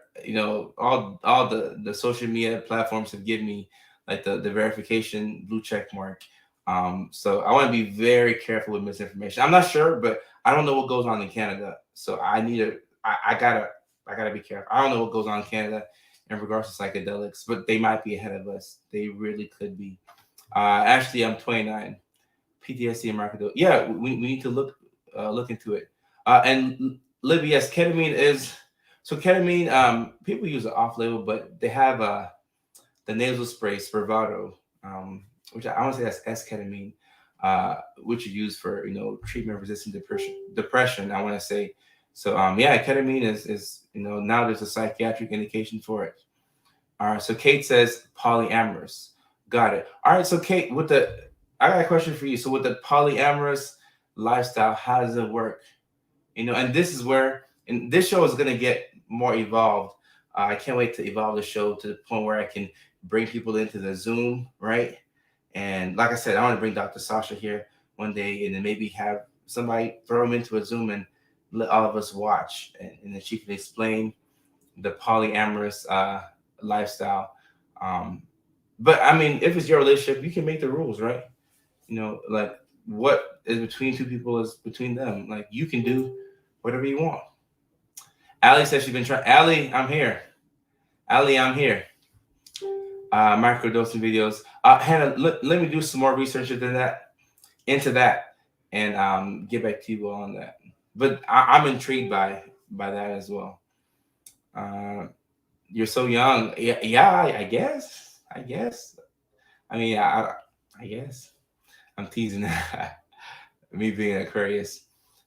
all the social media platforms have given me like the verification blue check mark. So I want to be very careful with misinformation. I'm not sure, but I don't know what goes on in Canada. So I gotta be careful. I don't know what goes on in Canada in regards to psychedelics, but they might be ahead of us. They really could be. Actually, I'm 29. PTSD and microdose. Yeah, we need to look into it. And Libby, yes, ketamine is so ketamine. People use it off label, but they have the nasal spray Spravato, which I want to say that's S-ketamine, which is used for treatment resistant depression. I want to say so. Yeah, ketamine is now there's a psychiatric indication for it. All right, so Kate says polyamorous. Got it. All right, so Kate, I got a question for you. So with the polyamorous lifestyle, how does it work? And this is where, and this show is gonna get more evolved. I can't wait to evolve the show to the point where I can bring people into the Zoom, right? And like I said, I want to bring Dr. Sasha here one day, and then maybe have somebody throw him into a Zoom and let all of us watch, and then she can explain the polyamorous lifestyle. Um, but I mean, if it's your relationship, you can make the rules, right? Like what is between two people is between them. Like you can do whatever you want. Allie says she's been trying. Allie, I'm here. Allie, I'm here. microdosing videos. Hannah, let me do some more research into that, and get back to you on that. But I'm intrigued by that as well. Uh, you're so young. Yeah, yeah. I guess. I guess. I mean, I guess I'm teasing. Me being an Aquarius,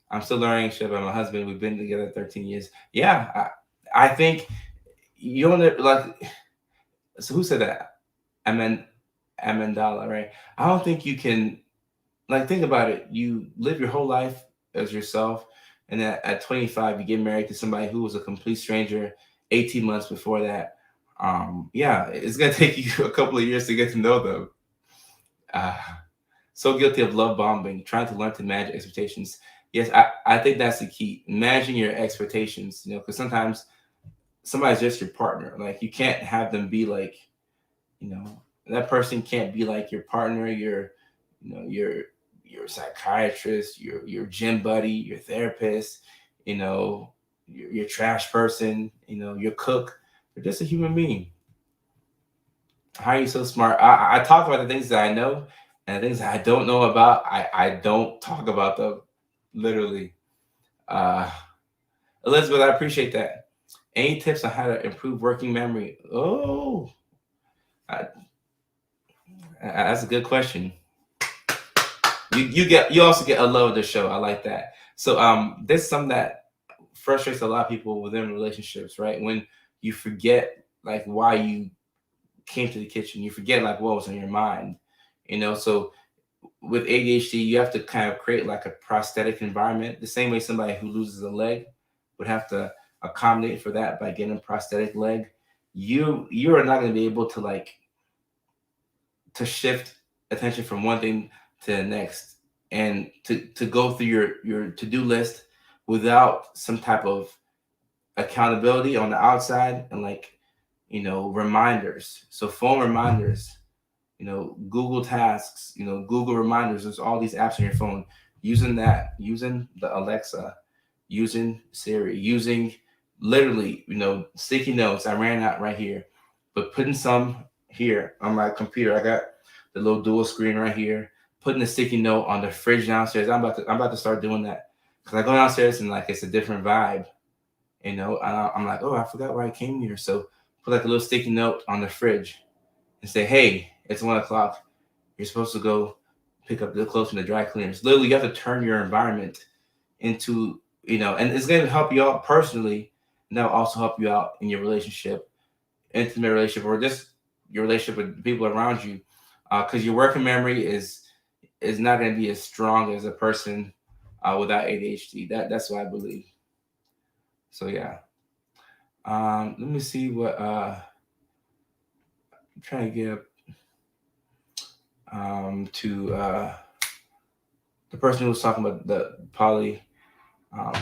I'm still learning shit about my husband. We've been together 13 years. Yeah, I think you don't like. So who said that? Amen, Amandala, right? I don't think you can, like, think about it. You live your whole life as yourself, and at 25 you get married to somebody who was a complete stranger 18 months before that. Yeah, it's gonna take you a couple of years to get to know them. Uh, so guilty of love bombing, trying to learn to manage expectations. Yes, I think that's the key. Managing your expectations, because sometimes somebody's just your partner. Like, you can't have them be like, you know, that person can't be like your partner, your psychiatrist, your gym buddy, your therapist, you know, your trash person, your cook. They're just a human being. How are you so smart? I talk about the things that I know, and the things that I don't know about, I don't talk about them, literally. Uh, Elizabeth, I appreciate that. Any tips on how to improve working memory? Oh, I, that's a good question. You also get a love of the show. I like that. So this is something that frustrates a lot of people within relationships, right? When you forget like why you came to the kitchen, you forget like what was on your mind, So with ADHD, you have to kind of create like a prosthetic environment, the same way somebody who loses a leg would have to accommodate for that by getting a prosthetic leg. You are not going to be able to to shift attention from one thing to the next, and to go through your to-do list without some type of accountability on the outside, and reminders. So phone reminders, Google Tasks, Google Reminders. There's all these apps on your phone. Using the Alexa, using Siri, using literally, sticky notes. I ran out right here, but putting some here on my computer. I got the little dual screen right here. Putting a sticky note on the fridge downstairs. I'm about to start doing that, because I go downstairs and like it's a different vibe. I'm like, oh, I forgot why I came here. So put like a little sticky note on the fridge and say, hey, it's 1 o'clock. You're supposed to go pick up the clothes from the dry cleaners. Literally, you have to turn your environment into, and it's going to help you out personally. And that'll also help you out in your relationship, intimate relationship, or just your relationship with people around you. Because your working memory is not going to be as strong as a person without ADHD. That's what I believe. So yeah. Let me see what I'm trying to get to the person who was talking about the poly. Um,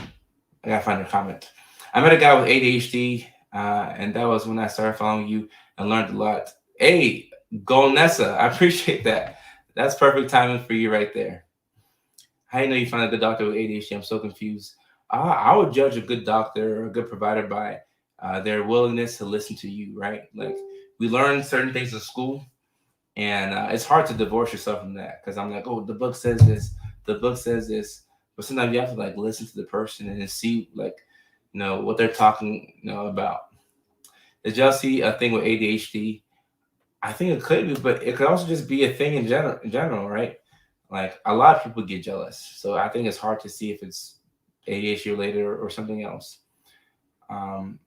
I gotta find a comment. I met a guy with ADHD, and that was when I started following you and learned a lot. Hey, Golnessa, I appreciate that. That's perfect timing for you right there. How do you know you found a good doctor with ADHD? I'm so confused. I would judge a good doctor or a good provider by their willingness to listen to you, right? Like, we learn certain things in school, and it's hard to divorce yourself from that, because I'm like, oh, the book says this, the book says this, but sometimes you have to like listen to the person and see like what they're talking about. Did y'all see a thing with ADHD? I think it could be, but it could also just be a thing in general, right? Like, a lot of people get jealous, so I think it's hard to see if it's ADHD related or something else. Um,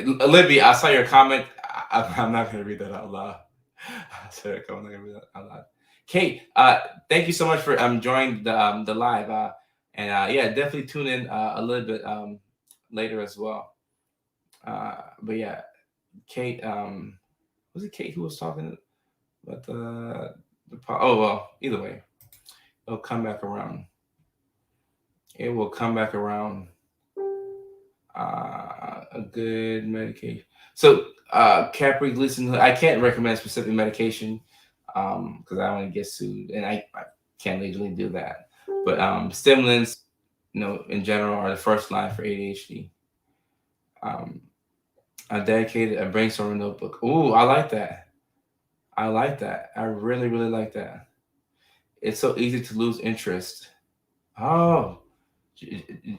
Libby, I saw your comment. I'm not going to read that out loud. I saw your comment. I'm not going to read that out loud. Kate, thank you so much for joining the live. And yeah, definitely tune in a little bit later as well. But yeah, Kate, was it Kate who was talking about oh, well, either way, it'll come back around. It will come back around. A good medication. So, Capri Gleason, I can't recommend specific medication because I don't want to get sued, and I can't legally do that. But stimulants, in general, are the first line for ADHD. I dedicated a brainstorming notebook. Ooh, I like that. I like that. I really, really like that. It's so easy to lose interest. Oh,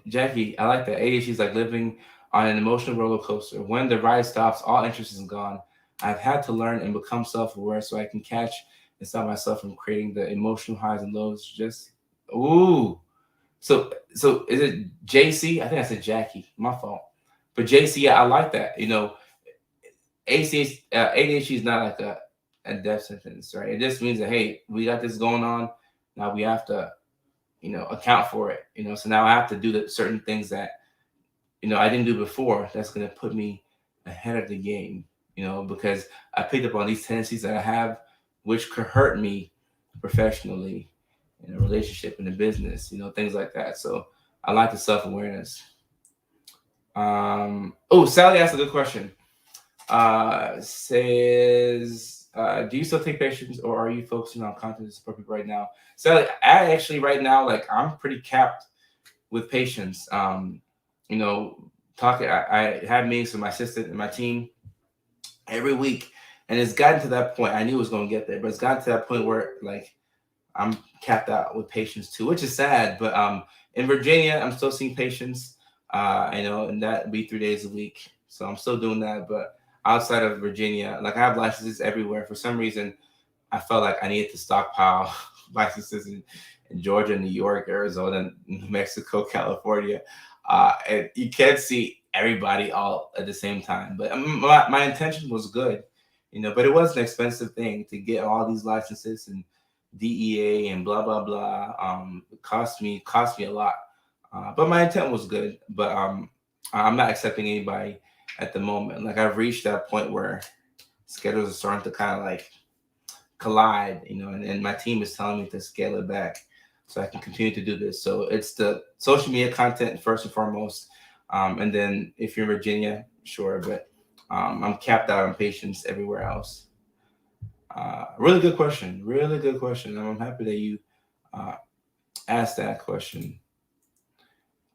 Jackie, I like that. ADHD is like living on an emotional roller coaster. When the ride stops, all interest is gone. I've had to learn and become self-aware so I can catch and stop myself from creating the emotional highs and lows. Just ooh. So is it JC? I think I said Jackie. My fault. But JC, yeah, I like that. ADHD is not like a death sentence, right? It just means that hey, we got this going on. Now we have to account for it. So now I have to do the certain things that I didn't do before. That's going to put me ahead of the game. Because I picked up on these tendencies that I have, which could hurt me professionally in a relationship, in a business, things like that. So I like the self awareness. Oh, Sally asked a good question. Says, do you still take patients or are you focusing on content to support people right now? Sally, I actually right now, like I'm pretty capped with patients. You know, I have meetings with my assistant and my team every week, and it's gotten to that point. I knew it was going to get there, but it's gotten to that point where like I'm capped out with patients too, which is sad. But in Virginia, I'm still seeing patients. And that be 3 days a week, so I'm still doing that. But outside of Virginia, like I have licenses everywhere. For some reason, I felt like I needed to stockpile licenses in Georgia, New York, Arizona, New Mexico, California. And you can't see everybody all at the same time. But my intention was good, but it was an expensive thing to get all these licenses and DEA and blah blah blah. It cost me a lot. But my intent was good. But I'm not accepting anybody at the moment. Like I've reached that point where schedules are starting to kind of like collide, and my team is telling me to scale it back so I can continue to do this. So it's the social media content first and foremost. And then if you're in Virginia, sure, but I'm capped out on patients everywhere else. Really good question. Really good question. I'm happy that you uh, asked that question.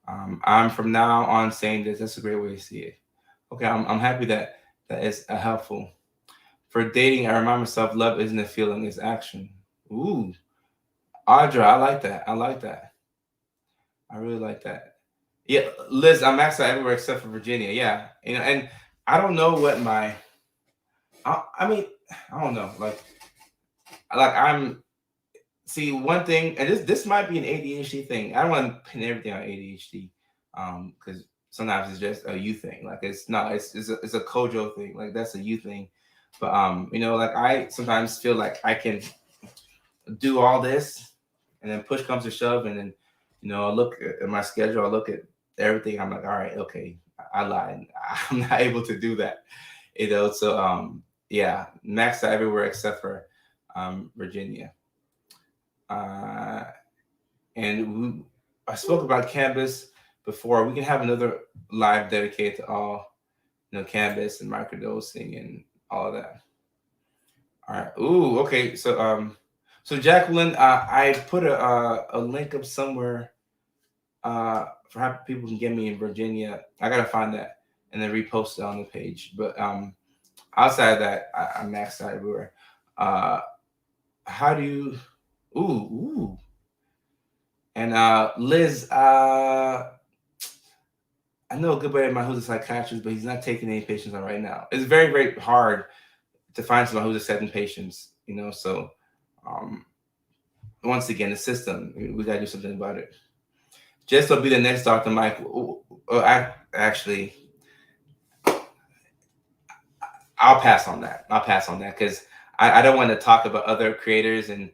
I'm from now on saying this. That's a great way to see it. Okay, I'm happy that is helpful. For dating, I remind myself love isn't a feeling, it's action. Ooh, Audra, I like that. I like that. I really like that. Yeah, Liz, I'm actually everywhere except for Virginia. Yeah, and I don't know what I mean, I don't know. Like I'm see one thing, and this might be an ADHD thing. I don't want to pin everything on ADHD, because sometimes it's just a you thing. Like it's not. It's a Kojo thing. Like that's a you thing. But like I sometimes feel like I can do all this, and then push comes to shove, and then I look at my schedule, I look at everything, I'm like, all right, okay, I lied. I'm not able to do that. So yeah, maxed out everywhere except for Virginia. Uh, and I spoke about Canvas before. We can have another live dedicated to all Canvas and microdosing and all of that. All right. Ooh, okay. So Jacqueline, I put a link up somewhere for how people can get me in Virginia. I gotta find that and then repost it on the page. But outside of that, I'm maxed out everywhere. Uh, how do you? Ooh. And Liz, I know a good buddy of mine who's a psychiatrist, but he's not taking any patients on right now. It's very, very hard to find someone who's accepting patients. So um, once again, the system, we gotta do something about it. Jess will be the next Dr. Mike. I'll pass on that. Because I don't want to talk about other creators and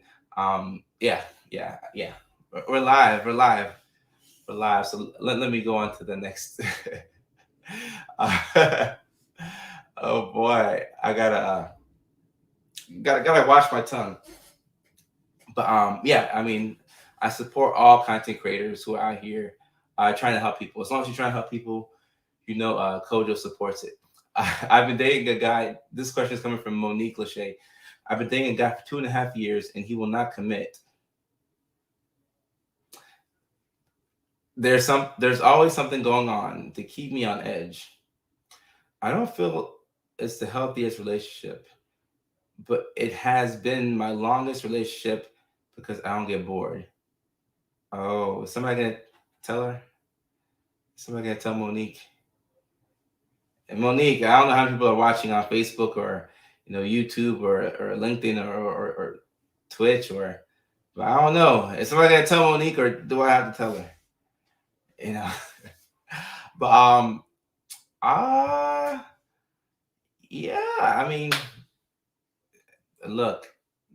yeah. We're live. So let me go on to the next. Oh boy, I gotta watch my tongue. But yeah, I mean, I support all content creators who are out here trying to help people. As long as you're trying to help people, Kojo supports it. I've been dating a guy. This question is coming from Monique Lachey. I've been dating a guy for 2.5 years, and he will not commit. There's always something going on to keep me on edge. I don't feel it's the healthiest relationship, but it has been my longest relationship because I don't get bored. Oh, is somebody gonna tell her? Somebody gonna tell Monique? And Monique, I don't know how many people are watching on Facebook or YouTube or LinkedIn or Twitch but I don't know. Is somebody gonna tell Monique or do I have to tell her? You know. But uh yeah, I mean, look,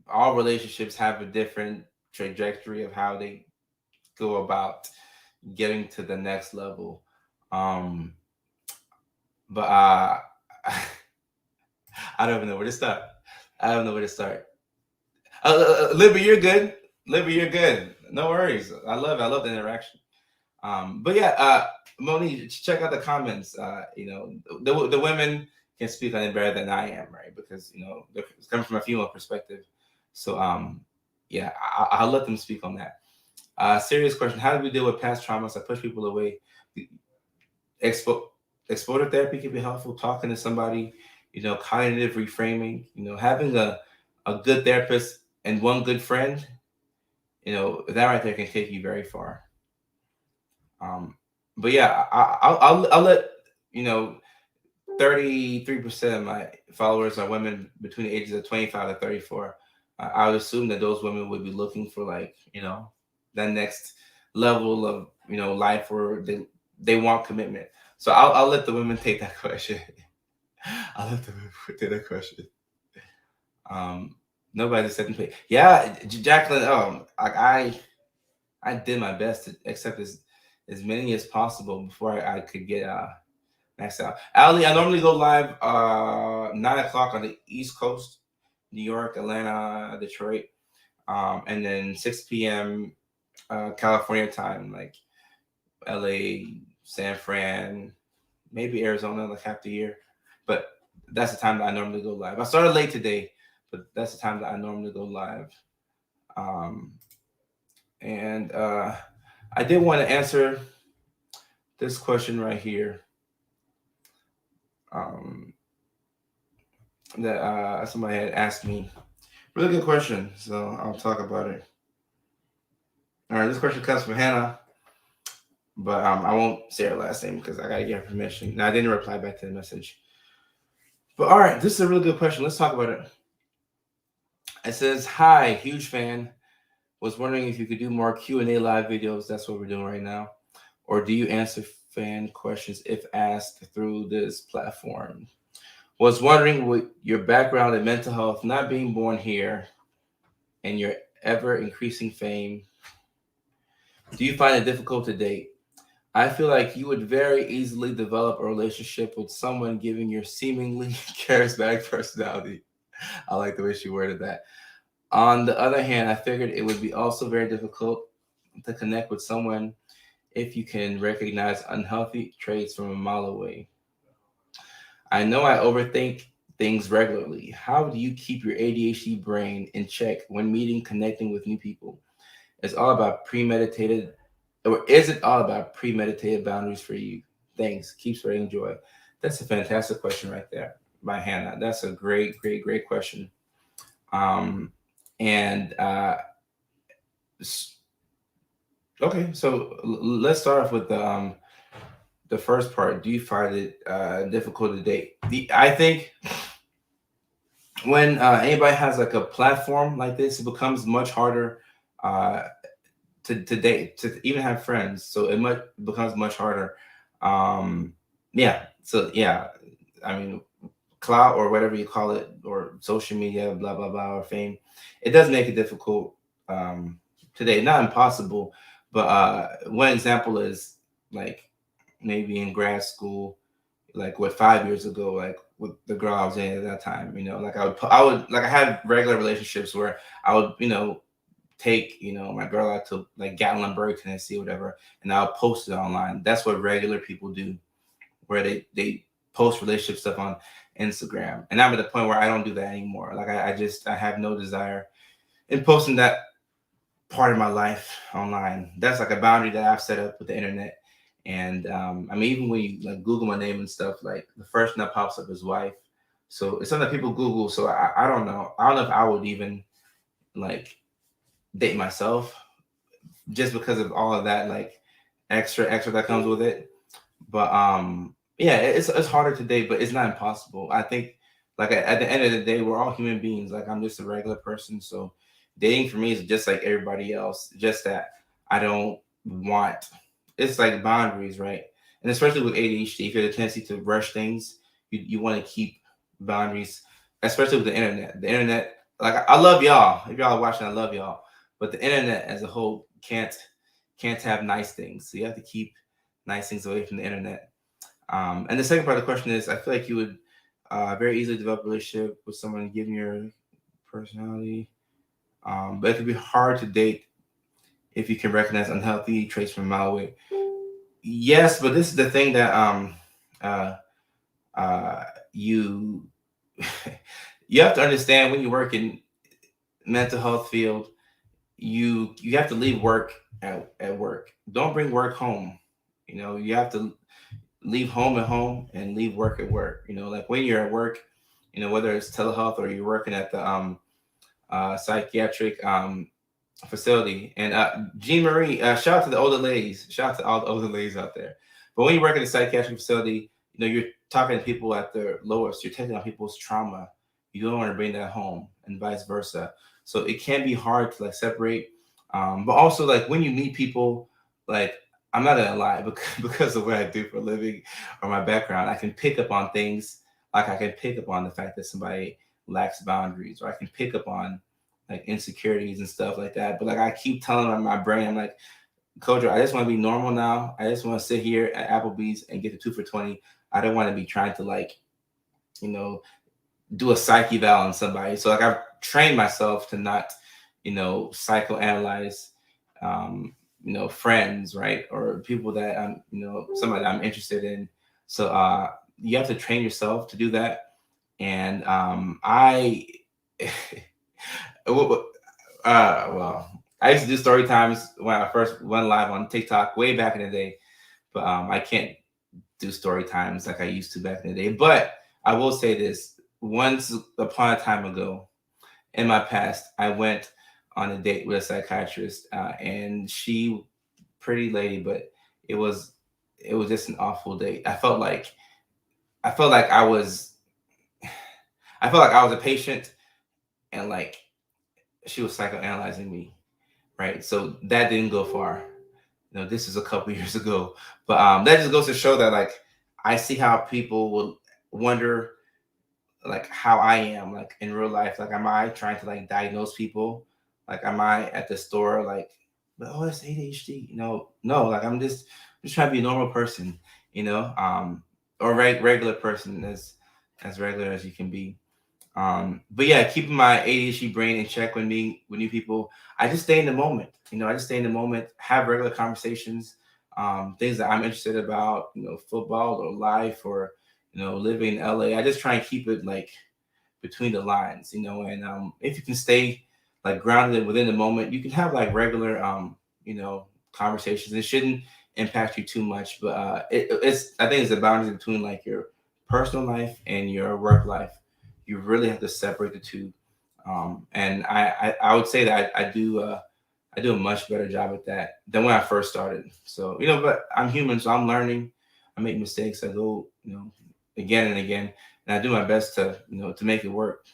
all relationships have a different trajectory of how they go about getting to the next level. Um but I don't even know where to start. I don't know where to start. Libby, you're good. Libby, you're good. No worries. I love the interaction. But yeah, Moni, check out the comments. The women can speak on it better than I am, right? Because it's coming from a female perspective. So yeah, I'll let them speak on that. Serious question: how do we deal with past traumas that push people away? Expo- Exposure therapy can be helpful. Talking to somebody, cognitive reframing. Having a good therapist and one good friend. That right there can take you very far. But yeah, I'll let you know 33% of my followers are women between the ages of 25 to 34. I would assume that those women would be looking for that next level of life where they want commitment. So I'll let the women take that question. I'll let the women take that question. Um, Nobody said me. Yeah, Jacqueline. I did my best to accept as many as possible before I could get maxed out. Ali, I normally go live 9 o'clock on the East Coast, New York, Atlanta, Detroit, and then 6 p.m. California time, like LA, San Fran, maybe Arizona, like half the year. But that's the time that I normally go live. I started late today, but that's the time that I normally go live. Um, and I did want to answer this question right here. Um, that somebody had asked me. Really good question. So I'll talk about it. All right, this question comes from Hannah, but I won't say her last name because I gotta get her permission. Now I didn't reply back to the message. But all right, this is a really good question. Let's talk about it. It says, "Hi, huge fan. Was wondering if you could do more Q&A live videos. That's what we're doing right now. Or do you answer fan questions if asked through this platform? Was wondering with your background in mental health, not being born here, and your ever increasing fame, do you find it difficult to date? I feel like you would very easily develop a relationship with someone given your seemingly charismatic personality." I like the way she worded that. On the other hand, I figured it would be also very difficult to connect with someone if you can recognize unhealthy traits from a mile away. I know I overthink things regularly. How do you keep your ADHD brain in check when meeting, connecting with new people? It's all about premeditated, or is it all about premeditated boundaries for you? Thanks. Keep spreading joy. That's a fantastic question right there by Hannah. That's a great, great, great question. Um, and okay, so let's start off with the first part. Do you find it difficult to date? I think when anybody has like a platform like this, it becomes much harder uh, to date, to even have friends. So becomes much harder. Yeah. So yeah, I mean, clout or whatever you call it, or social media, blah blah blah, or fame, it does make it difficult today. Not impossible, but one example is like maybe in grad school, like what 5 years ago, like with the girl I was in at that time. Like I would like I had regular relationships where I would take my girl out to like Gatlinburg, Tennessee, whatever, and I'll post it online. That's what regular people do, where they post relationship stuff on Instagram. And I'm at the point where I don't do that anymore. Like I have no desire in posting that part of my life online. That's like a boundary that I've set up with the internet. And I mean, even when you like Google my name and stuff, like the first one that pops up is wife. So it's something that people Google. So I don't know. I don't know if I would even like date myself just because of all of that like extra that comes with it. But yeah, it's harder to date, but it's not impossible. I think like at the end of the day, we're all human beings. Like I'm just a regular person, so dating for me is just like everybody else. Just that I don't want it's like boundaries, right? And especially with ADHD, if you have a tendency to rush things, you want to keep boundaries, especially with the internet. The internet, like I love y'all. If y'all are watching, I love y'all. But the internet as a whole can't have nice things. So you have to keep nice things away from the internet. And the second part of the question is, I feel like you would very easily develop a relationship with someone given your personality, but it could be hard to date if you can recognize unhealthy traits from a mile away. Yes, but this is the thing that uh, uh, you you have to understand when you work in mental health field, you have to leave work at work. Don't bring work home. You know, you have to leave home at home and leave work at work. You know, like when you're at work, you know, whether it's telehealth or you're working at the psychiatric facility. And Jean Marie, shout out to the older ladies. Shout out to all the older ladies out there. But when you work at a psychiatric facility, you know, you're talking to people at their lowest. You're taking on people's trauma. You don't want to bring that home, and vice versa. So it can be hard to like separate. But also like when you meet people, like I'm not gonna lie, because of what I do for a living or my background, I can pick up on things. Like I can pick up on the fact that somebody lacks boundaries, or I can pick up on like insecurities and stuff like that. But like I keep telling my brain, I'm like, Kojo, I just want to be normal now. I just want to sit here at Applebee's and get the 2 for $20. I don't want to be trying to like, you know, do a psyche eval on somebody. So like I've trained myself to not, you know, psychoanalyze you know, friends, right? Or people that I'm, you know, somebody that I'm interested in. So you have to train yourself to do that. And I well, I used to do story times when I first went live on TikTok way back in the day, but I can't do story times like I used to back in the day. But I will say this: once upon a time ago in my past, I went on a date with a psychiatrist, and she, pretty lady, but it was it was just an awful date. I felt like I felt like I was a patient, and like she was psychoanalyzing me, right? So that didn't go far. You know, this is a couple years ago, but that just goes to show that like I see how people will wonder like how I am like in real life. Like, am I trying to like diagnose people? Like, am I at the store like, oh, it's ADHD? You know, no. Like, I'm just trying to be a normal person. You know, or regular person as regular as you can be. But yeah, keeping my ADHD brain in check when meeting with new people, I just stay in the moment. You know, I just stay in the moment, have regular conversations, things that I'm interested about, you know, football or life or, you know, living in LA. I just try and keep it like between the lines, you know, and if you can stay like grounded within the moment, you can have like regular, you know, conversations. It shouldn't impact you too much, but it's I think it's the boundary between like your personal life and your work life. You really have to separate the two. And I would say that I do a much better job at that than when I first started. So, you know, but I'm human, so I'm learning. I make mistakes. I go, you know, again and again, and I do my best to, you know, to make it work.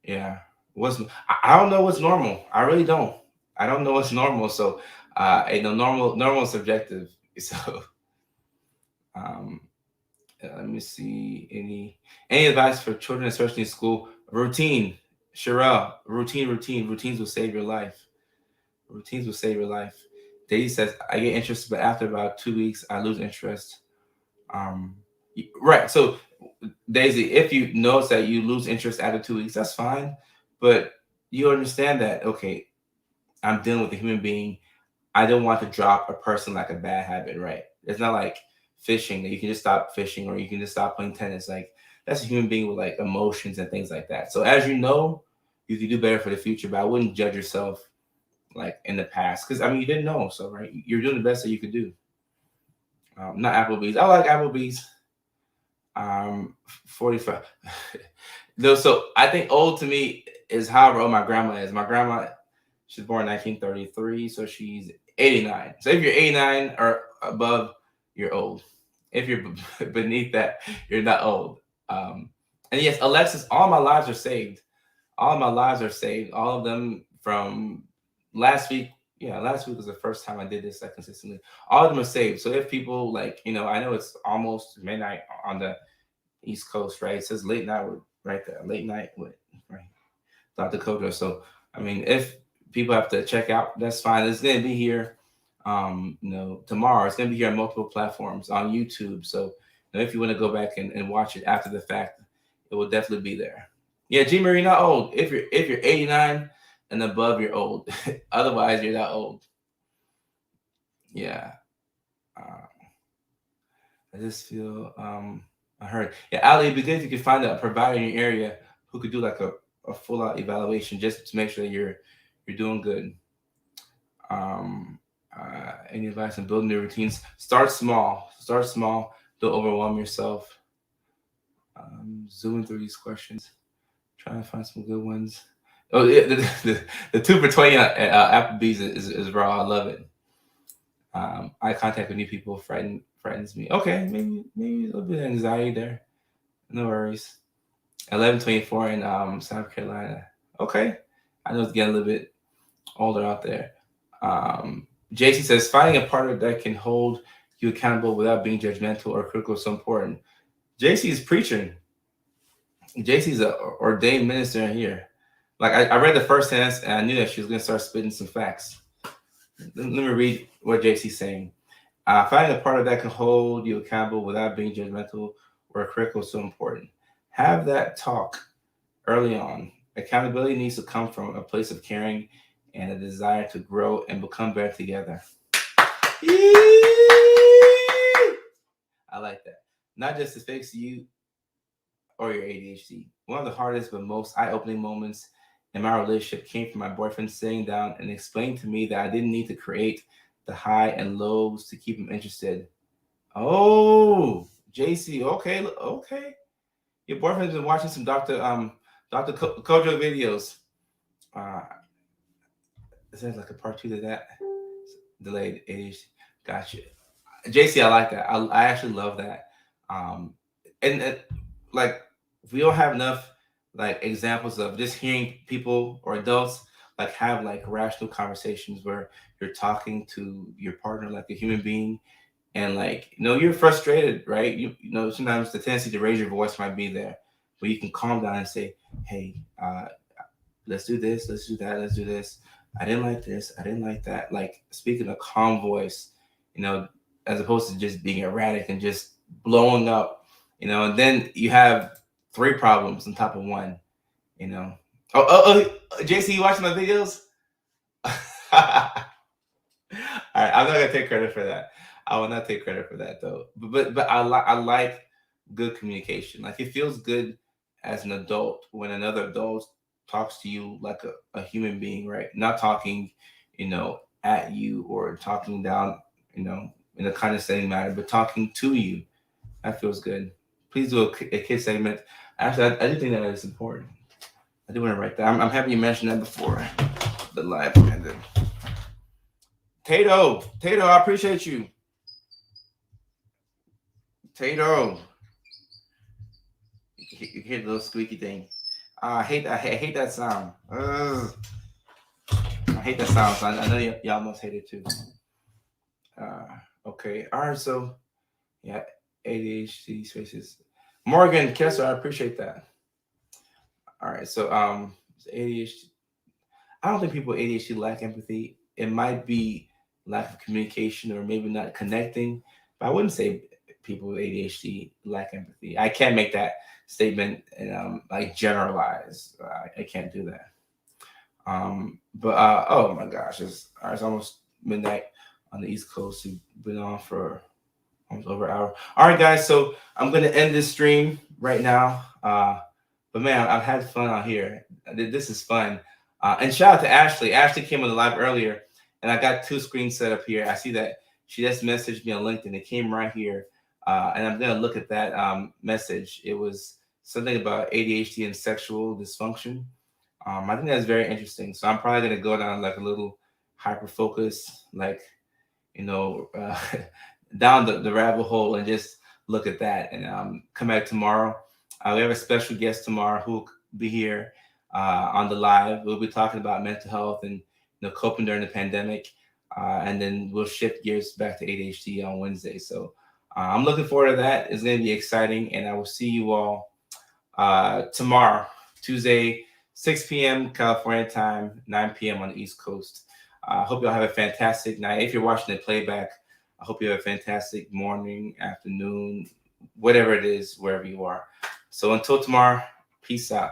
Yeah. I don't know what's normal. I really don't. I don't know what's normal. So, you know, normal is subjective. So, um, let me see any advice for children, especially in school. Routine, Sherelle. Routines will save your life. Routines will save your life. Daisy says, I get interested, but after about 2 weeks, I lose interest. Um, right. So, Daisy, if you notice that you lose interest after 2 weeks, that's fine. But you understand that, okay, I'm dealing with a human being. I don't want to drop a person like a bad habit, right? It's not like fishing that you can just stop fishing or you can just stop playing tennis. Like, that's a human being with like emotions and things like that. So, as you know, you can do better for the future, but I wouldn't judge yourself like in the past because I mean you didn't know, so right, you're doing the best that you could do. Not Applebee's. I like Applebee's. 45. No, so I think old to me is however old my grandma is. My grandma, she's born 1933, so she's 89. So if you're 89 or above, you're old. If you're beneath that, you're not old. And yes, Alexis, all my lives are saved. All my lives are saved. All of them from last week. Yeah, last week was the first time I did this like consistently. All of them are saved. So if people like, I know it's almost midnight on the East Coast, right? It says late night with right there, late night with right, Dr. Kojo. So I mean, if people have to check out, that's fine. It's gonna be here, tomorrow. It's gonna be here on multiple platforms on YouTube. So if you want to go back and watch it after the fact, it will definitely be there. Yeah, G Marie, not old. If you're 89 and above, you're old. Otherwise, you're not old. Yeah. I just feel I heard. Yeah, Ali, it'd be good if you could find a provider in your area who could do like a full out evaluation just to make sure that you're doing good. Any advice on building new routines? Start small. Start small. Don't overwhelm yourself. Zooming through these questions, trying to find some good ones. Oh, yeah, the 2 for 20 Applebee's is raw. I love it. Eye contact with new people frightens me. Okay, maybe a little bit of anxiety there. No worries. 1124 in South Carolina. Okay, I know it's getting a little bit older out there. JC says finding a partner that can hold you accountable without being judgmental or critical is so important. JC is preaching. JC's an ordained minister in here. Like I read the first sentence and I knew that she was going to start spitting some facts. Let me read what JC's saying. Finding a partner that can hold you accountable without being judgmental or critical is so important. Have that talk early on. Accountability needs to come from a place of caring and a desire to grow and become better together. I like that. Not just to fix you or your ADHD. One of the hardest but most eye-opening moments in my relationship came from my boyfriend sitting down and explaining to me that I didn't need to create the high and lows to keep him interested. Oh, JC, okay. Your boyfriend's been watching some Dr. Kojo videos. Is there like a part 2 to that? Delayed ADHD. Gotcha. JC, I like that. I actually love that. And like we don't have enough like examples of just hearing people or adults like have like rational conversations where you're talking to your partner like a human being, and like you're frustrated, right? You know sometimes the tendency to raise your voice might be there, but you can calm down and say, hey, let's do this, let's do that, let's do this. I didn't like this, I didn't like that. Like speaking a calm voice, as opposed to just being erratic and just blowing up, and then you have 3 problems on top of one, JC, you watching my videos? All right, I'm not gonna take credit for that. I will not take credit for that though. But I like good communication. Like it feels good as an adult when another adult talks to you like a human being, right? Not talking, at you or talking down, in a condescending manner, but talking to you. That feels good. Please do a kid segment. Actually, I do think that is important. I do want to write that. I'm happy you mentioned that before the live ended. Tato, I appreciate you. Tato, you hear the little squeaky thing. I hate that sound. Ugh. I hate that sound. So I know y'all must hate it too. Okay. All right. So, yeah, ADHD spaces. Morgan Kessler, I appreciate that. All right. So, ADHD. I don't think people with ADHD lack empathy. It might be lack of communication or maybe not connecting, but I wouldn't say people with ADHD lack empathy. I can't make that statement and like generalize. I can't do that. But oh my gosh, it's almost midnight on the East Coast. We've been on for almost over an hour. All right, guys. So I'm gonna end this stream right now. But man, I've had fun out here. This is fun. And shout out to Ashley. Ashley came on the live earlier, and I got 2 screens set up here. I see that she just messaged me on LinkedIn. It came right here. And I'm going to look at that message. It was something about ADHD and sexual dysfunction. I think that's very interesting. So I'm probably going to go down like a little hyper focus, like, you know, down the rabbit hole and just look at that and come back tomorrow. We have a special guest tomorrow who will be here on the live. We'll be talking about mental health and coping during the pandemic, and then we'll shift gears back to ADHD on Wednesday. So I'm looking forward to that. It's going to be exciting, and I will see you all tomorrow, Tuesday, 6 p.m. California time, 9 p.m. on the East Coast. I hope y'all have a fantastic night. If you're watching the playback, I hope you have a fantastic morning, afternoon, whatever it is, wherever you are. So until tomorrow, peace out.